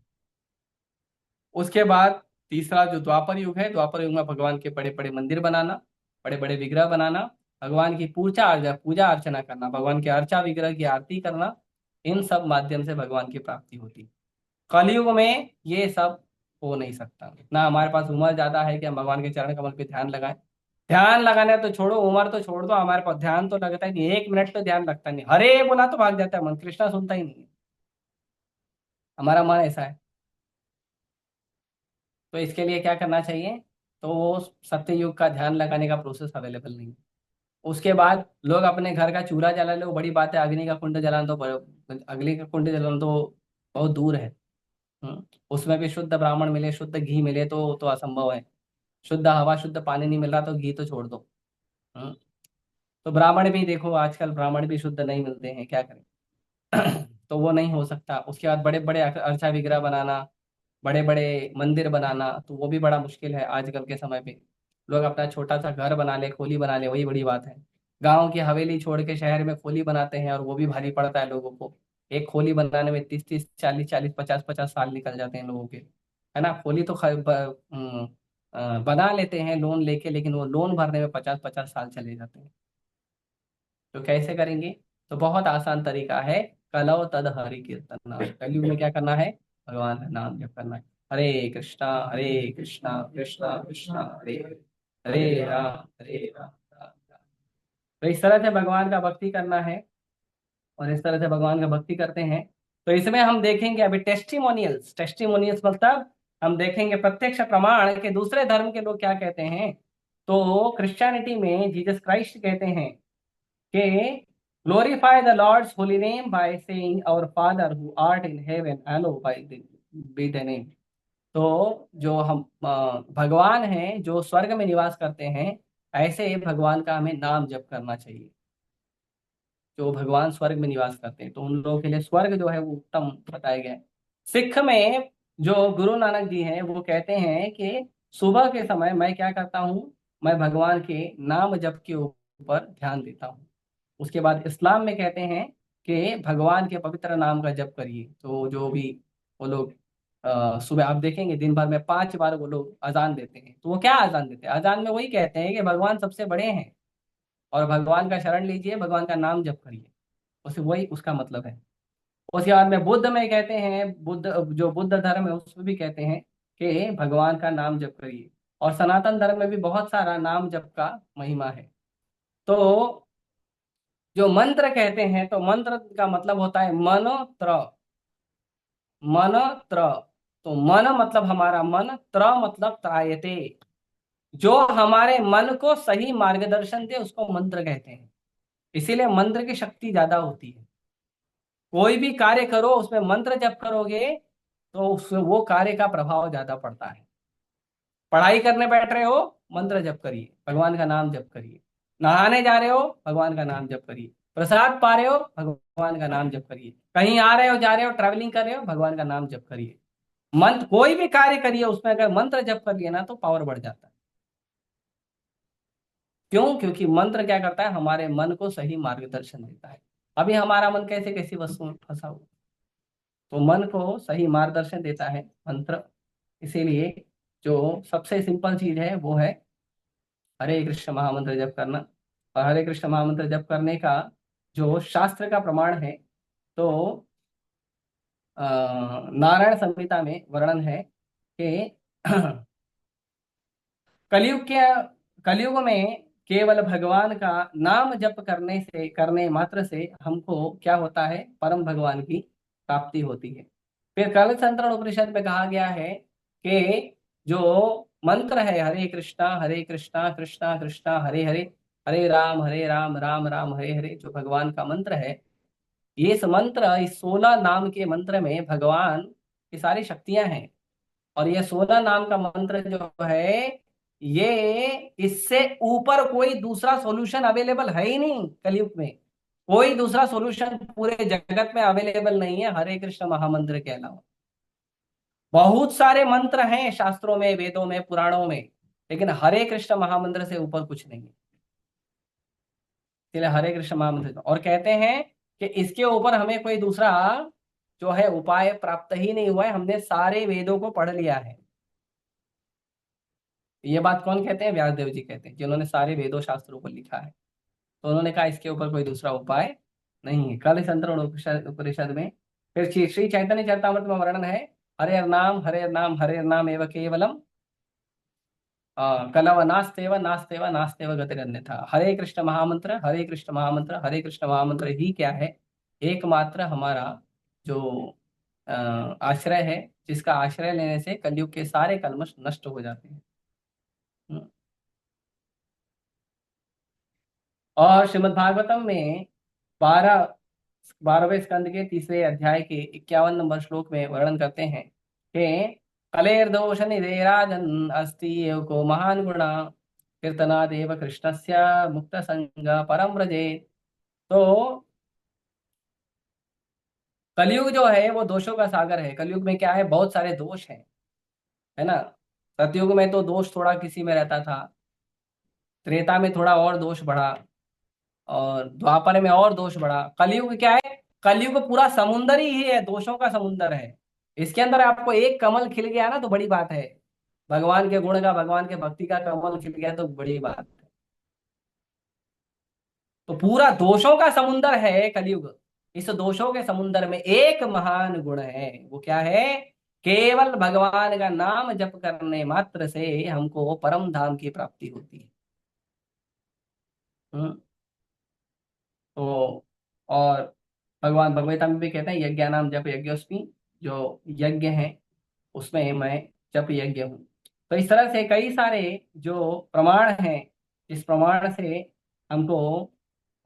उसके बाद तीसरा जो द्वापर युग है, द्वापर युग में भगवान के बड़े बड़े मंदिर बनाना, बड़े बड़े विग्रह बनाना, भगवान की पूजा अर्चना करना, भगवान के अर्चा विग्रह की आरती करना, इन सब माध्यम से भगवान की प्राप्ति होती है। कलयुग में ये सब हो नहीं सकता, ना हमारे पास उम्र ज्यादा है कि हम भगवान के चरण कमल पे ध्यान लगाएं। ध्यान लगाना तो छोड़ो, उम्र तो छोड़ दो, हमारे पास ध्यान तो लगता ही नहीं, 1 मिनट तो ध्यान लगता नहीं, हरे बोला तो भाग जाता है मन, कृष्णा सुनता ही नहीं है। हमारा मन ऐसा है। तो इसके लिए क्या करना चाहिए, तो वो सत्य युग का ध्यान लगाने का प्रोसेस अवेलेबल नहीं है। उसके बाद लोग अपने घर का चूल्हा जला ले, वो बड़ी बात है, अग्नि का कुंड जलाना तो अग्नि का कुंड जलाना तो बहुत दूर है। उसमें भी शुद्ध ब्राह्मण मिले, शुद्ध घी मिले तो असंभव है। शुद्ध हवा, शुद्ध पानी नहीं मिल रहा तो घी तो छोड़ दो। हम्म, तो ब्राह्मण भी देखो, आजकल ब्राह्मण भी शुद्ध नहीं मिलते हैं, क्या करें। तो वो नहीं हो सकता। उसके बाद बड़े बड़े अर्चा विग्रह बनाना, बड़े बड़े मंदिर बनाना, तो वो भी बड़ा मुश्किल है आजकल के समय पे। लोग अपना छोटा सा घर बना ले, खोली बना ले, वही बड़ी बात है। गांव की हवेली छोड़ के शहर में खोली बनाते हैं, और वो भी भारी पड़ता है लोगों को। एक खोली बनाने में 30-30, 40-40, 50-50 साल निकल जाते हैं लोगों के, है ना। खोली तो बना लेते हैं लोन लेके, लेकिन वो लोन भरने में 50-50 साल चले जाते हैं। तो कैसे करेंगे, तो बहुत आसान तरीका है। कलौ तद हरि कीर्तन, कलयुग में क्या करना है, भगवान का नाम जप करना है। हरे कृष्णा, हरे कृष्णा, कृष्णा कृष्णा हरे हरे, हरे राम, हरे राम, राम राम। तो इस तरह से भगवान का भक्ति करना है, और इस तरह से भगवान का भक्ति करते हैं। तो इसमें हम देखेंगे अभी टेस्टिमोनियल्स, टेस्टिमोनियल्स मतलब हम देखेंगे प्रत्यक्ष प्रमाण के दूसरे धर्म के लोग क्या कहते हैं। तो क्रिश्चियनिटी में जीसस क्राइस्ट कहते हैं कि glorify the Lord's holy name by saying our Father who art in heaven, hallowed be thy name। तो जो हम भगवान हैं जो स्वर्ग में निवास करते हैं, ऐसे भगवान का हमें नाम जप करना चाहिए। जो भगवान स्वर्ग में निवास करते हैं, तो उन लोगों के लिए स्वर्ग जो है वो उत्तम बताया गया है। सिख में जो गुरु नानक जी हैं वो कहते हैं कि सुबह के समय मैं क्या करता हूँ, मैं भगवान के नाम जप के ऊपर ध्यान देता हूँ। उसके बाद इस्लाम में कहते हैं कि भगवान के पवित्र नाम का जप करिए। तो जो भी वो लोग सुबह आप देखेंगे दिन भर में 5 बार वो लोग अजान देते हैं। तो वो क्या अजान देते हैं, अजान में वही कहते हैं कि भगवान सबसे बड़े हैं, और भगवान का शरण लीजिए, भगवान का नाम जप करिए। उसे वही उसका मतलब है। उसके बाद में बुद्ध में कहते हैं, बुद्ध जो बुद्ध धर्म है उसमें भी कहते हैं कि भगवान का नाम जप करिए। और सनातन धर्म में भी बहुत सारा नाम जप का महिमा है। तो जो मंत्र कहते हैं, तो मंत्र का मतलब होता है मनोत्र, मनोत्र। तो मन मतलब हमारा मन, त्र मतलब त्रायते, जो हमारे मन को सही मार्गदर्शन दे उसको मंत्र कहते हैं। इसीलिए मंत्र की शक्ति ज्यादा होती है। कोई भी कार्य करो उसमें मंत्र जप करोगे तो उसमें वो कार्य का प्रभाव ज्यादा पड़ता है। पढ़ाई करने बैठ रहे हो, मंत्र जप करिए, भगवान का नाम जप करिए। नहाने जा रहे हो, भगवान का नाम जप करिए। प्रसाद पा रहे हो, भगवान का नाम जप करिए। कहीं आ रहे हो, जा रहे हो, ट्रैवलिंग कर रहे हो, भगवान का नाम जप करिए। मंत्र कोई भी कार्य करिए, उसमें अगर मंत्र जप कर लिया ना तो पावर बढ़ जाता है। क्यों, क्योंकि मंत्र क्या करता है, हमारे मन को सही मार्गदर्शन देता है। अभी हमारा मन कैसे कैसी वस्तु में फंसा हुआ, तो मन को सही मार्गदर्शन देता है मंत्र। इसीलिए जो सबसे सिंपल चीज है वो है हरे कृष्ण महामंत्र जप करना। और हरे कृष्ण महामंत्र जप करने का जो शास्त्र का प्रमाण है, तो नारायण संहिता में वर्णन है कि कलयुग के कलयुग में केवल भगवान का नाम जप करने मात्र से हमको क्या होता है, परम भगवान की प्राप्ति होती है। फिर कल संतरण उपनिषद में कहा गया है कि जो मंत्र है हरे कृष्णा कृष्णा कृष्णा हरे हरे, हरे राम राम राम हरे हरे, जो भगवान का मंत्र है। ये इस मंत्र, इस 16 नाम के मंत्र में भगवान की सारी शक्तियां हैं। और ये 16 नाम का मंत्र जो है, ये इससे ऊपर कोई दूसरा सॉल्यूशन अवेलेबल है ही नहीं कलयुग में। कोई दूसरा सॉल्यूशन पूरे जगत में अवेलेबल नहीं है हरे कृष्ण महामंत्र के अलावा। बहुत सारे मंत्र हैं शास्त्रों में, वेदों में, पुराणों में, लेकिन हरे कृष्ण महामंत्र से ऊपर कुछ नहीं है। इसलिए हरे कृष्ण महामंत्र, और कहते हैं कि इसके ऊपर हमें कोई दूसरा जो है उपाय प्राप्त ही नहीं हुआ है, हमने सारे वेदों को पढ़ लिया है। ये बात कौन कहते हैं? व्यासदेव जी कहते हैं, जिन्होंने सारे वेदों शास्त्रों को लिखा है। तो उन्होंने कहा इसके ऊपर कोई दूसरा उपाय नहीं है। कल संतरण उपनिषद उपनिषद में फिर श्री श्री चैतन्य चरितामृत में वर्णन है, हरे नाम हरे नाम एवं केवलम कलव नास्तेव नास्तेव नास्तेव गतिरन्यथा। हरे कृष्ण महामंत्र, हरे कृष्ण महामंत्र, हरे कृष्ण महामंत्र ही क्या है? एकमात्र हमारा जो आश्रय है, जिसका आश्रय लेने से कलयुग के सारे कल्मश नष्ट हो जाते हैं। हम्म। और श्रीमद् भागवतम में 12वें स्कंद के तीसरे अध्याय के 51 नंबर श्लोक में वर्णन करते हैं कि कलेर्दोष निधेराजन अस्ति को महान गुणा कीर्तनादेव कृष्णस्य मुक्त संग परम व्रजेत। तो कलयुग जो है वो दोषों का सागर है। कलयुग में क्या है? बहुत सारे दोष हैं, है ना। सतयुग में तो दोष थोड़ा किसी में रहता था, त्रेता में थोड़ा और दोष बढ़ा, और द्वापर में और दोष बढ़ा। कलयुग क्या है? कलयुग पूरा समुंदर ही है, दोषों का समुंदर है। इसके अंदर आपको एक कमल खिल गया ना तो बड़ी बात है। भगवान के गुण का, भगवान के भक्ति का कमल खिल गया तो बड़ी बात है। तो पूरा दोषों का समुंदर है कलयुग। इस दोषों के समुंदर में एक महान गुण है, वो क्या है? केवल भगवान का नाम जप करने मात्र से हमको परम धाम की प्राप्ति होती है। हम्म। तो और भगवान भगवता में भी कहते हैं यज्ञानाम जप यज्ञोस्मि, जो यज्ञ है उसमें मैं जप यज्ञ हूँ। तो इस तरह से कई सारे जो प्रमाण हैं, इस प्रमाण से हमको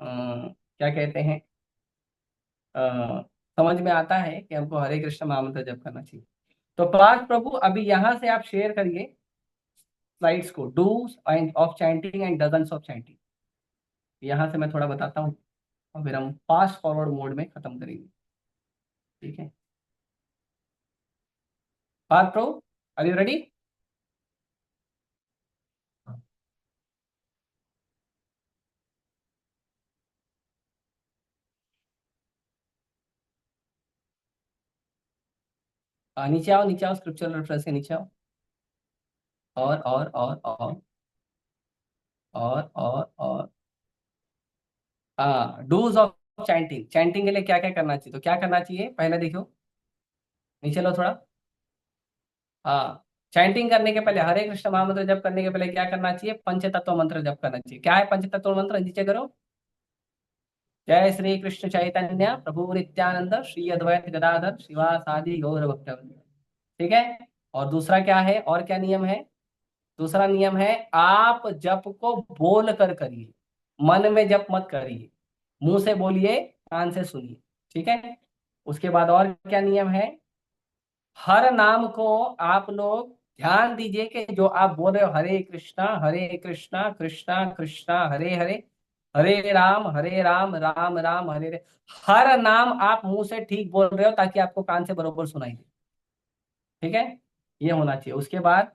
क्या कहते हैं, अ, समझ में आता है कि हमको हरे कृष्ण महामंत्र जप करना चाहिए। तो पार्थ प्रभु अभी यहाँ से आप शेयर करिए स्लाइड्स को, dos and of chanting and dozens of chanting. यहाँ से मैं थोड़ा बताता हूँ और फिर हम फास्ट फॉरवर्ड मोड में खत्म करेंगे। ठीक है पार्थ प्रभु, आर यू रेडी? नीचे आओ स्क्रिप्चरल रेफरेंस के नीचे आओ। और हाँ, डूज ऑफ चैंटिंग। चैंटिंग के लिए क्या क्या करना चाहिए? तो क्या करना चाहिए पहले देखो, नीचे लो थोड़ा। हाँ, चैंटिंग करने के पहले, हरे कृष्ण महामंत्र जप करने के पहले क्या करना चाहिए? पंचतत्व मंत्र जप करना चाहिए। क्या है पंचतत्व मंत्र? नीचे करो। जय श्री कृष्ण चैतन्य प्रभु नित्यानंद श्री अद्वैत गदाधर शिवासादि गौर भक्तवृंद। ठीक है। और दूसरा क्या है, और क्या नियम है? दूसरा नियम है, आप जप को बोल कर करिए, मन में जप मत करिए। मुंह से बोलिए, कान से सुनिए। ठीक है। उसके बाद और क्या नियम है? हर नाम को आप लोग ध्यान दीजिए कि जो आप बोल रहे हो, हरे कृष्णा कृष्णा कृष्णा हरे हरे, हरे राम राम राम हरे हरे। हर नाम आप मुंह से ठीक बोल रहे हो ताकि आपको कान से बरोबर सुनाई दे। ठीक है। ये होना चाहिए। उसके बाद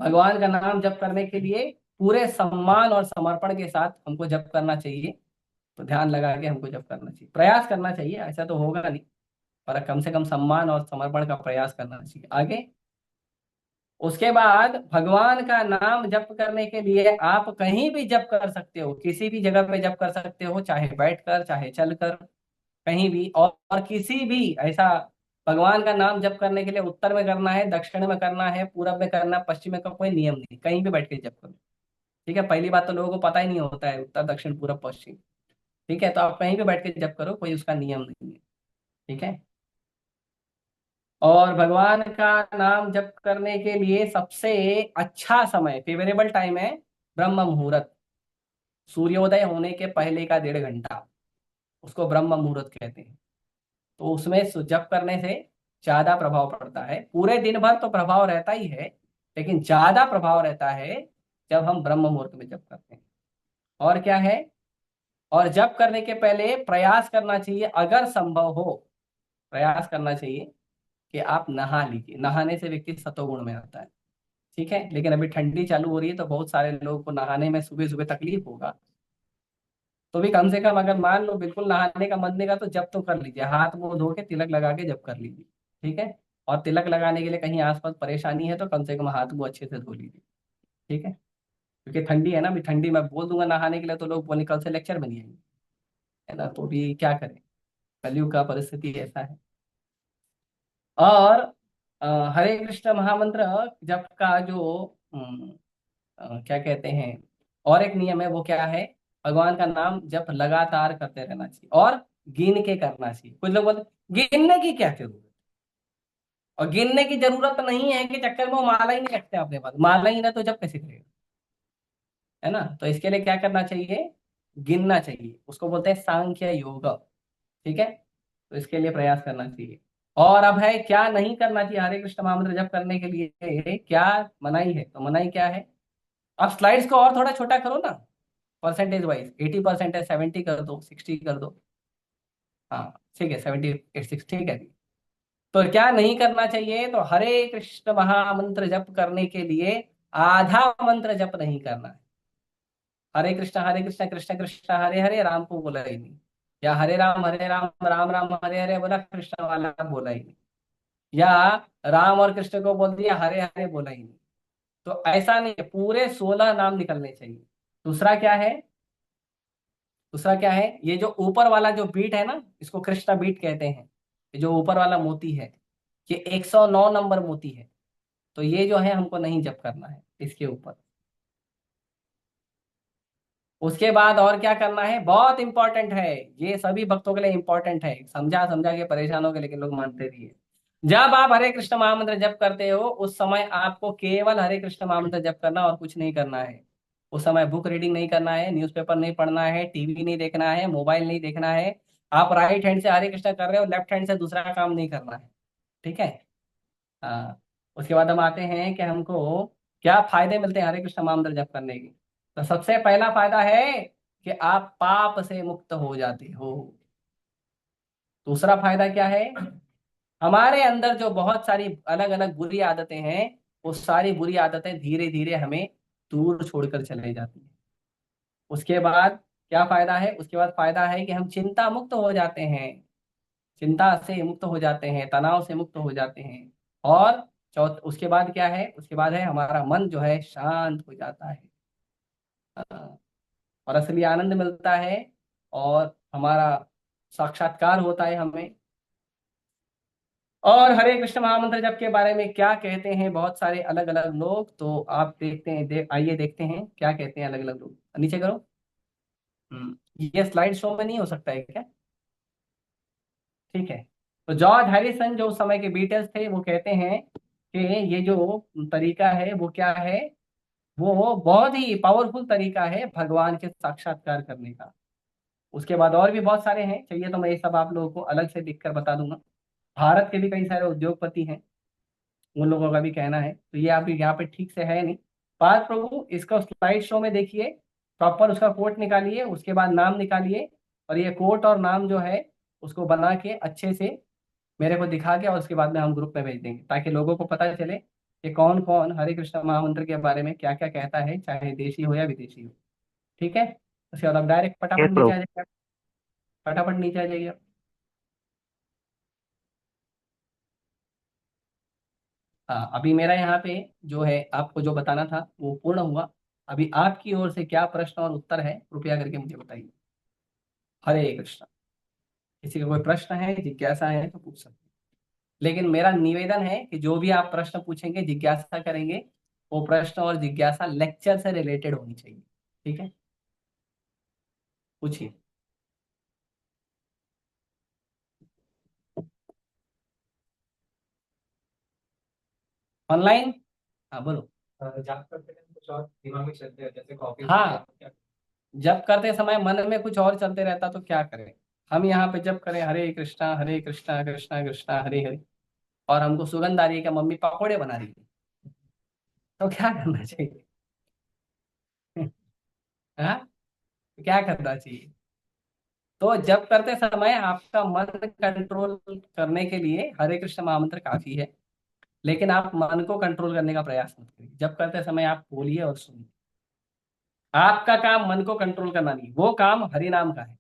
भगवान का नाम जप करने के लिए पूरे सम्मान और समर्पण के साथ हमको जप करना चाहिए। तो ध्यान लगा के हमको जप करना चाहिए, प्रयास करना चाहिए, ऐसा तो होगा नहीं, पर कम से कम सम्मान और समर्पण का प्रयास करना चाहिए। आगे उसके बाद भगवान का नाम जप करने के लिए आप कहीं भी जप कर सकते हो, किसी भी जगह पे जप कर सकते हो, चाहे बैठकर चाहे चलकर, कहीं भी। और किसी भी ऐसा, भगवान का नाम जप करने के लिए उत्तर में करना है, दक्षिण में करना है, पूरब में करना है, पश्चिम में का कोई नियम नहीं, कहीं भी बैठ के जप करो। ठीक है। पहली बात तो लोगों को पता ही नहीं होता है उत्तर दक्षिण पूरब पश्चिम। ठीक है। तो आप कहीं भी बैठ के जप करो, कोई उसका नियम नहीं है। ठीक है। और भगवान का नाम जप करने के लिए सबसे अच्छा समय, फेवरेबल टाइम है ब्रह्म मुहूर्त। सूर्योदय होने के पहले का 1.5 घंटा, उसको ब्रह्म मुहूर्त कहते हैं। तो उसमें जप करने से ज्यादा प्रभाव पड़ता है। पूरे दिन भर तो प्रभाव रहता ही है, लेकिन ज्यादा प्रभाव रहता है जब हम ब्रह्म मुहूर्त में जप करते हैं। और क्या है, और जप करने के पहले प्रयास करना चाहिए, अगर संभव हो प्रयास करना चाहिए कि आप नहा लीजिए। नहाने से व्यक्ति सतोगुण में आता है। ठीक है, लेकिन अभी ठंडी चालू हो रही है तो बहुत सारे लोगों को नहाने में सुबह सुबह तकलीफ होगा। तो भी कम से कम अगर मान लो बिल्कुल नहाने का मन नहीं का, तो जब तो कर लीजिए, हाथ मुंह धो के तिलक लगा के जब कर लीजिए। ठीक है। और तिलक लगाने के लिए कहीं आसपास परेशानी है तो कम से कम हाथ मुंह अच्छे से धो लीजिए। ठीक है, क्योंकि ठंडी है ना, अभी ठंडी में बोल दूंगा नहाने के लिए तो लोग बोले कल से लेक्चर में नहीं आएंगे, है ना। तो भी क्या करें, कलयुग का परिस्थिति ऐसा है। और हरे कृष्ण महामंत्र जप का जो क्या कहते हैं, और एक नियम है, वो क्या है, भगवान का नाम जप लगातार करते रहना चाहिए और गिन के करना चाहिए। कुछ लोग बोलते गिनने की क्या जरूरत, और गिनने की जरूरत नहीं है कि चक्कर में वो माला ही नहीं रखते अपने पास, माला ही ना तो जब कैसे करेगा, है ना। तो इसके लिए क्या करना चाहिए, गिनना चाहिए, उसको बोलते हैं सांख्य योग। ठीक है, तो इसके लिए प्रयास करना चाहिए। और अब है क्या नहीं करना चाहिए हरे कृष्ण महामंत्र जप करने के लिए, क्या मनाही है, तो मनाही क्या है। अब स्लाइड्स को और थोड़ा छोटा करो ना, परसेंटेज वाइज 80% है, 70 कर दो, 60 कर दो। हाँ ठीक है, 76 ठीक है। तो क्या नहीं करना चाहिए, तो हरे कृष्ण महामंत्र जप करने के लिए आधा मंत्र जप नहीं करना है। हरे कृष्ण कृष्ण कृष्ण हरे हरे राम को बोला ही नहीं, या हरे राम राम राम हरे हरे बोला, कृष्ण वाला बोला ही नहीं, या राम और कृष्ण को बोल दिया, हरे हरे बोला ही नहीं। तो ऐसा नहीं है, पूरे 16 नाम निकलने चाहिए। दूसरा क्या है, दूसरा क्या है, ये जो ऊपर वाला जो बीट है ना, इसको कृष्णा बीट कहते हैं। ये जो ऊपर वाला मोती है, ये 109 नंबर मोती है। तो ये जो है हमको नहीं जप करना है इसके ऊपर। उसके बाद और क्या करना है, बहुत इंपॉर्टेंट है, ये सभी भक्तों के लिए इंपॉर्टेंट है, समझा समझा के परेशान हो गए लेकिन लोग मानते भी है। जब आप हरे कृष्ण महामंत्र जप करते हो उस समय आपको केवल हरे कृष्ण महामंत्र जप करना और कुछ नहीं करना है। उस समय बुक रीडिंग नहीं करना है, न्यूज़पेपर नहीं पढ़ना है, टीवी नहीं देखना है, मोबाइल नहीं देखना है। आप राइट हैंड से हरे कृष्ण कर रहे हो, लेफ्ट हैंड से दूसरा काम नहीं करना है। ठीक है। हाँ। उसके बाद हम आते हैं कि हमको क्या फायदे मिलते हैं हरे कृष्ण महामंत्र जप करने के। तो सबसे पहला फायदा है कि आप पाप से मुक्त हो जाते हो। दूसरा फायदा क्या है, हमारे अंदर जो बहुत सारी अलग अलग बुरी आदतें हैं, वो सारी बुरी आदतें धीरे धीरे हमें दूर छोड़कर चले जाती हैं। उसके बाद क्या फायदा है, उसके बाद फायदा है कि हम चिंता मुक्त हो जाते हैं, चिंता से मुक्त हो जाते हैं, तनाव से मुक्त हो जाते हैं। और चौथ उसके बाद क्या है, उसके बाद है हमारा मन जो है शांत हो जाता है। हाँ, और असली आनंद मिलता है, और हमारा साक्षात्कार होता है हमें। और हरे कृष्ण महामंत्र जप के बारे में क्या कहते हैं बहुत सारे अलग अलग लोग, तो आप देखते हैं, आइए देखते हैं क्या कहते हैं अलग अलग लोग। नीचे करो। ये स्लाइड शो में नहीं हो सकता है क्या। ठीक है। तो जॉर्ज हैरिसन जो उस समय के बीटल्स थे वो कहते हैं कि ये जो तरीका है वो क्या है, वो बहुत ही पावरफुल तरीका है भगवान के साक्षात्कार करने का। उसके बाद और भी बहुत सारे हैं, चाहिए तो मैं ये सब आप लोगों को अलग से लिख कर बता दूंगा। भारत के भी कई सारे उद्योगपति हैं, उन लोगों का भी कहना है, तो ये आप यहाँ पे ठीक से है नहीं। पार्थ प्रभु इसका स्लाइड शो में देखिए, प्रॉपर उसका कोट निकालिए, उसके बाद नाम निकालिए, और ये कोट और नाम जो है उसको बना के अच्छे से मेरे को दिखा के, और उसके बाद में हम ग्रुप में भेज देंगे ताकि लोगों को पता चले कि कौन कौन हरे कृष्ण महामंत्र के बारे में क्या क्या कहता है, चाहे देशी हो या विदेशी हो। ठीक है। उसके बाद आप डायरेक्ट यस फटाफट नीचे प्रभु। आ जाइए, फटाफट नीचे आ जाइए। हाँ, अभी मेरा यहाँ पे जो है आपको जो बताना था वो पूर्ण हुआ। अभी आपकी ओर से क्या प्रश्न और उत्तर है, कृपया करके मुझे बताइए। हरे कृष्ण। किसी का कोई प्रश्न है, जिज्ञासा है तो पूछ सकते हैं। लेकिन मेरा निवेदन है कि जो भी आप प्रश्न पूछेंगे, जिज्ञासा करेंगे, वो प्रश्न और जिज्ञासा लेक्चर से रिलेटेड होनी चाहिए। ठीक है, पूछिए। ऑनलाइन। हाँ बोलो। जाप करते टाइम कुछ और दिमाग में चलते हैं, जैसे कॉफी पी लिया हाँ, तो क्या? जब करते समय मन में कुछ और चलते रहता तो क्या करें? हम यहाँ पे जब करें हरे कृष्णा कृष्णा कृष्णा हरे हरे, और हमको सुगंध आ रही है कि मम्मी पकोड़े बना रही है, तो क्या करना चाहिए? हाँ, क्या करना चाहिए? तो जब करते समय आपका मन कंट्रोल करने के लिए हरे कृष्ण महामंत्र काफी है, लेकिन आप मन को कंट्रोल करने का प्रयास मत करिए। जब करते समय आप बोलिए और सुनिए। आपका काम मन को कंट्रोल करना नहीं, वो काम हरिनाम का है।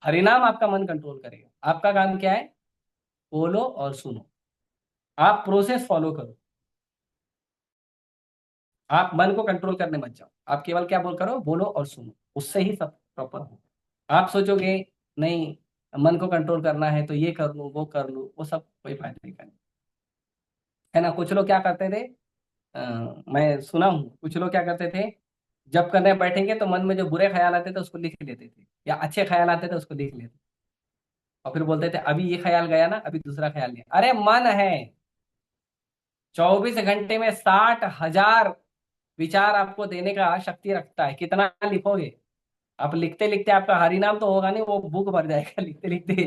हरिनाम आपका मन कंट्रोल करेगा। आपका काम क्या है? बोलो और सुनो। आप प्रोसेस फॉलो करो। आप मन को कंट्रोल करने मत जाओ। आप केवल क्या बोल करो, बोलो और सुनो, उससे ही सब प्रॉपर हो। आप सोचोगे नहीं, मन को कंट्रोल करना है तो ये कर लूं वो कर लूं, वो सब कोई फायदा नहीं करना है ना। कुछ लोग क्या करते थे, मैं सुना हूँ, कुछ लोग क्या करते थे, जब करने बैठेंगे तो मन में जो बुरे ख्याल आते थे उसको लिख लेते थे, या अच्छे ख्याल आते थे उसको लिख लेते, और फिर बोलते थे अभी ये ख्याल गया ना, अभी दूसरा ख्याल नहीं। अरे मन है, 24 घंटे में 60,000 विचार आपको देने का शक्ति रखता है। कितना लिखोगे? आप लिखते लिखते आपका हरिनाम तो होगा नहीं, वो बुक भर जाएगा लिखते लिखते।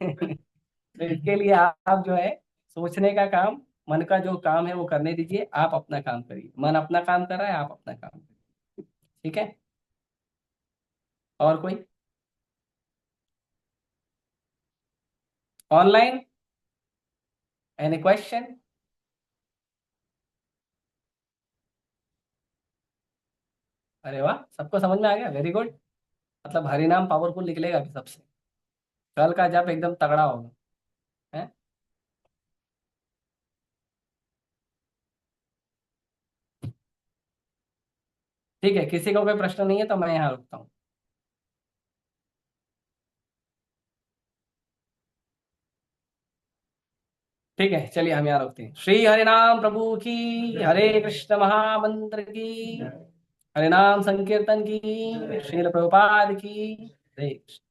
तो इसके लिए आप जो है, सोचने का काम, मन का जो काम है वो करने दीजिए। आप अपना काम करिए, मन अपना काम कर रहा है, आप अपना काम करिए। ठीक है। और कोई? ऑनलाइन? Any question? अरे वाह, सबको समझ में आ गया, वेरी गुड। मतलब हरिनाम पावरफुल निकलेगा अभी सबसे। कल का जप एकदम तगड़ा होगा। है। ठीक है, किसी को कोई प्रश्न नहीं है तो मैं यहाँ रुकता हूँ। ठीक है, चलिए हम यहाँ रुकते हैं। श्री हरिनाम प्रभु की, हरे कृष्ण महामंत्र की, हरिनाम संकीर्तन की, श्रील प्रभुपाद की। हरे कृष्ण।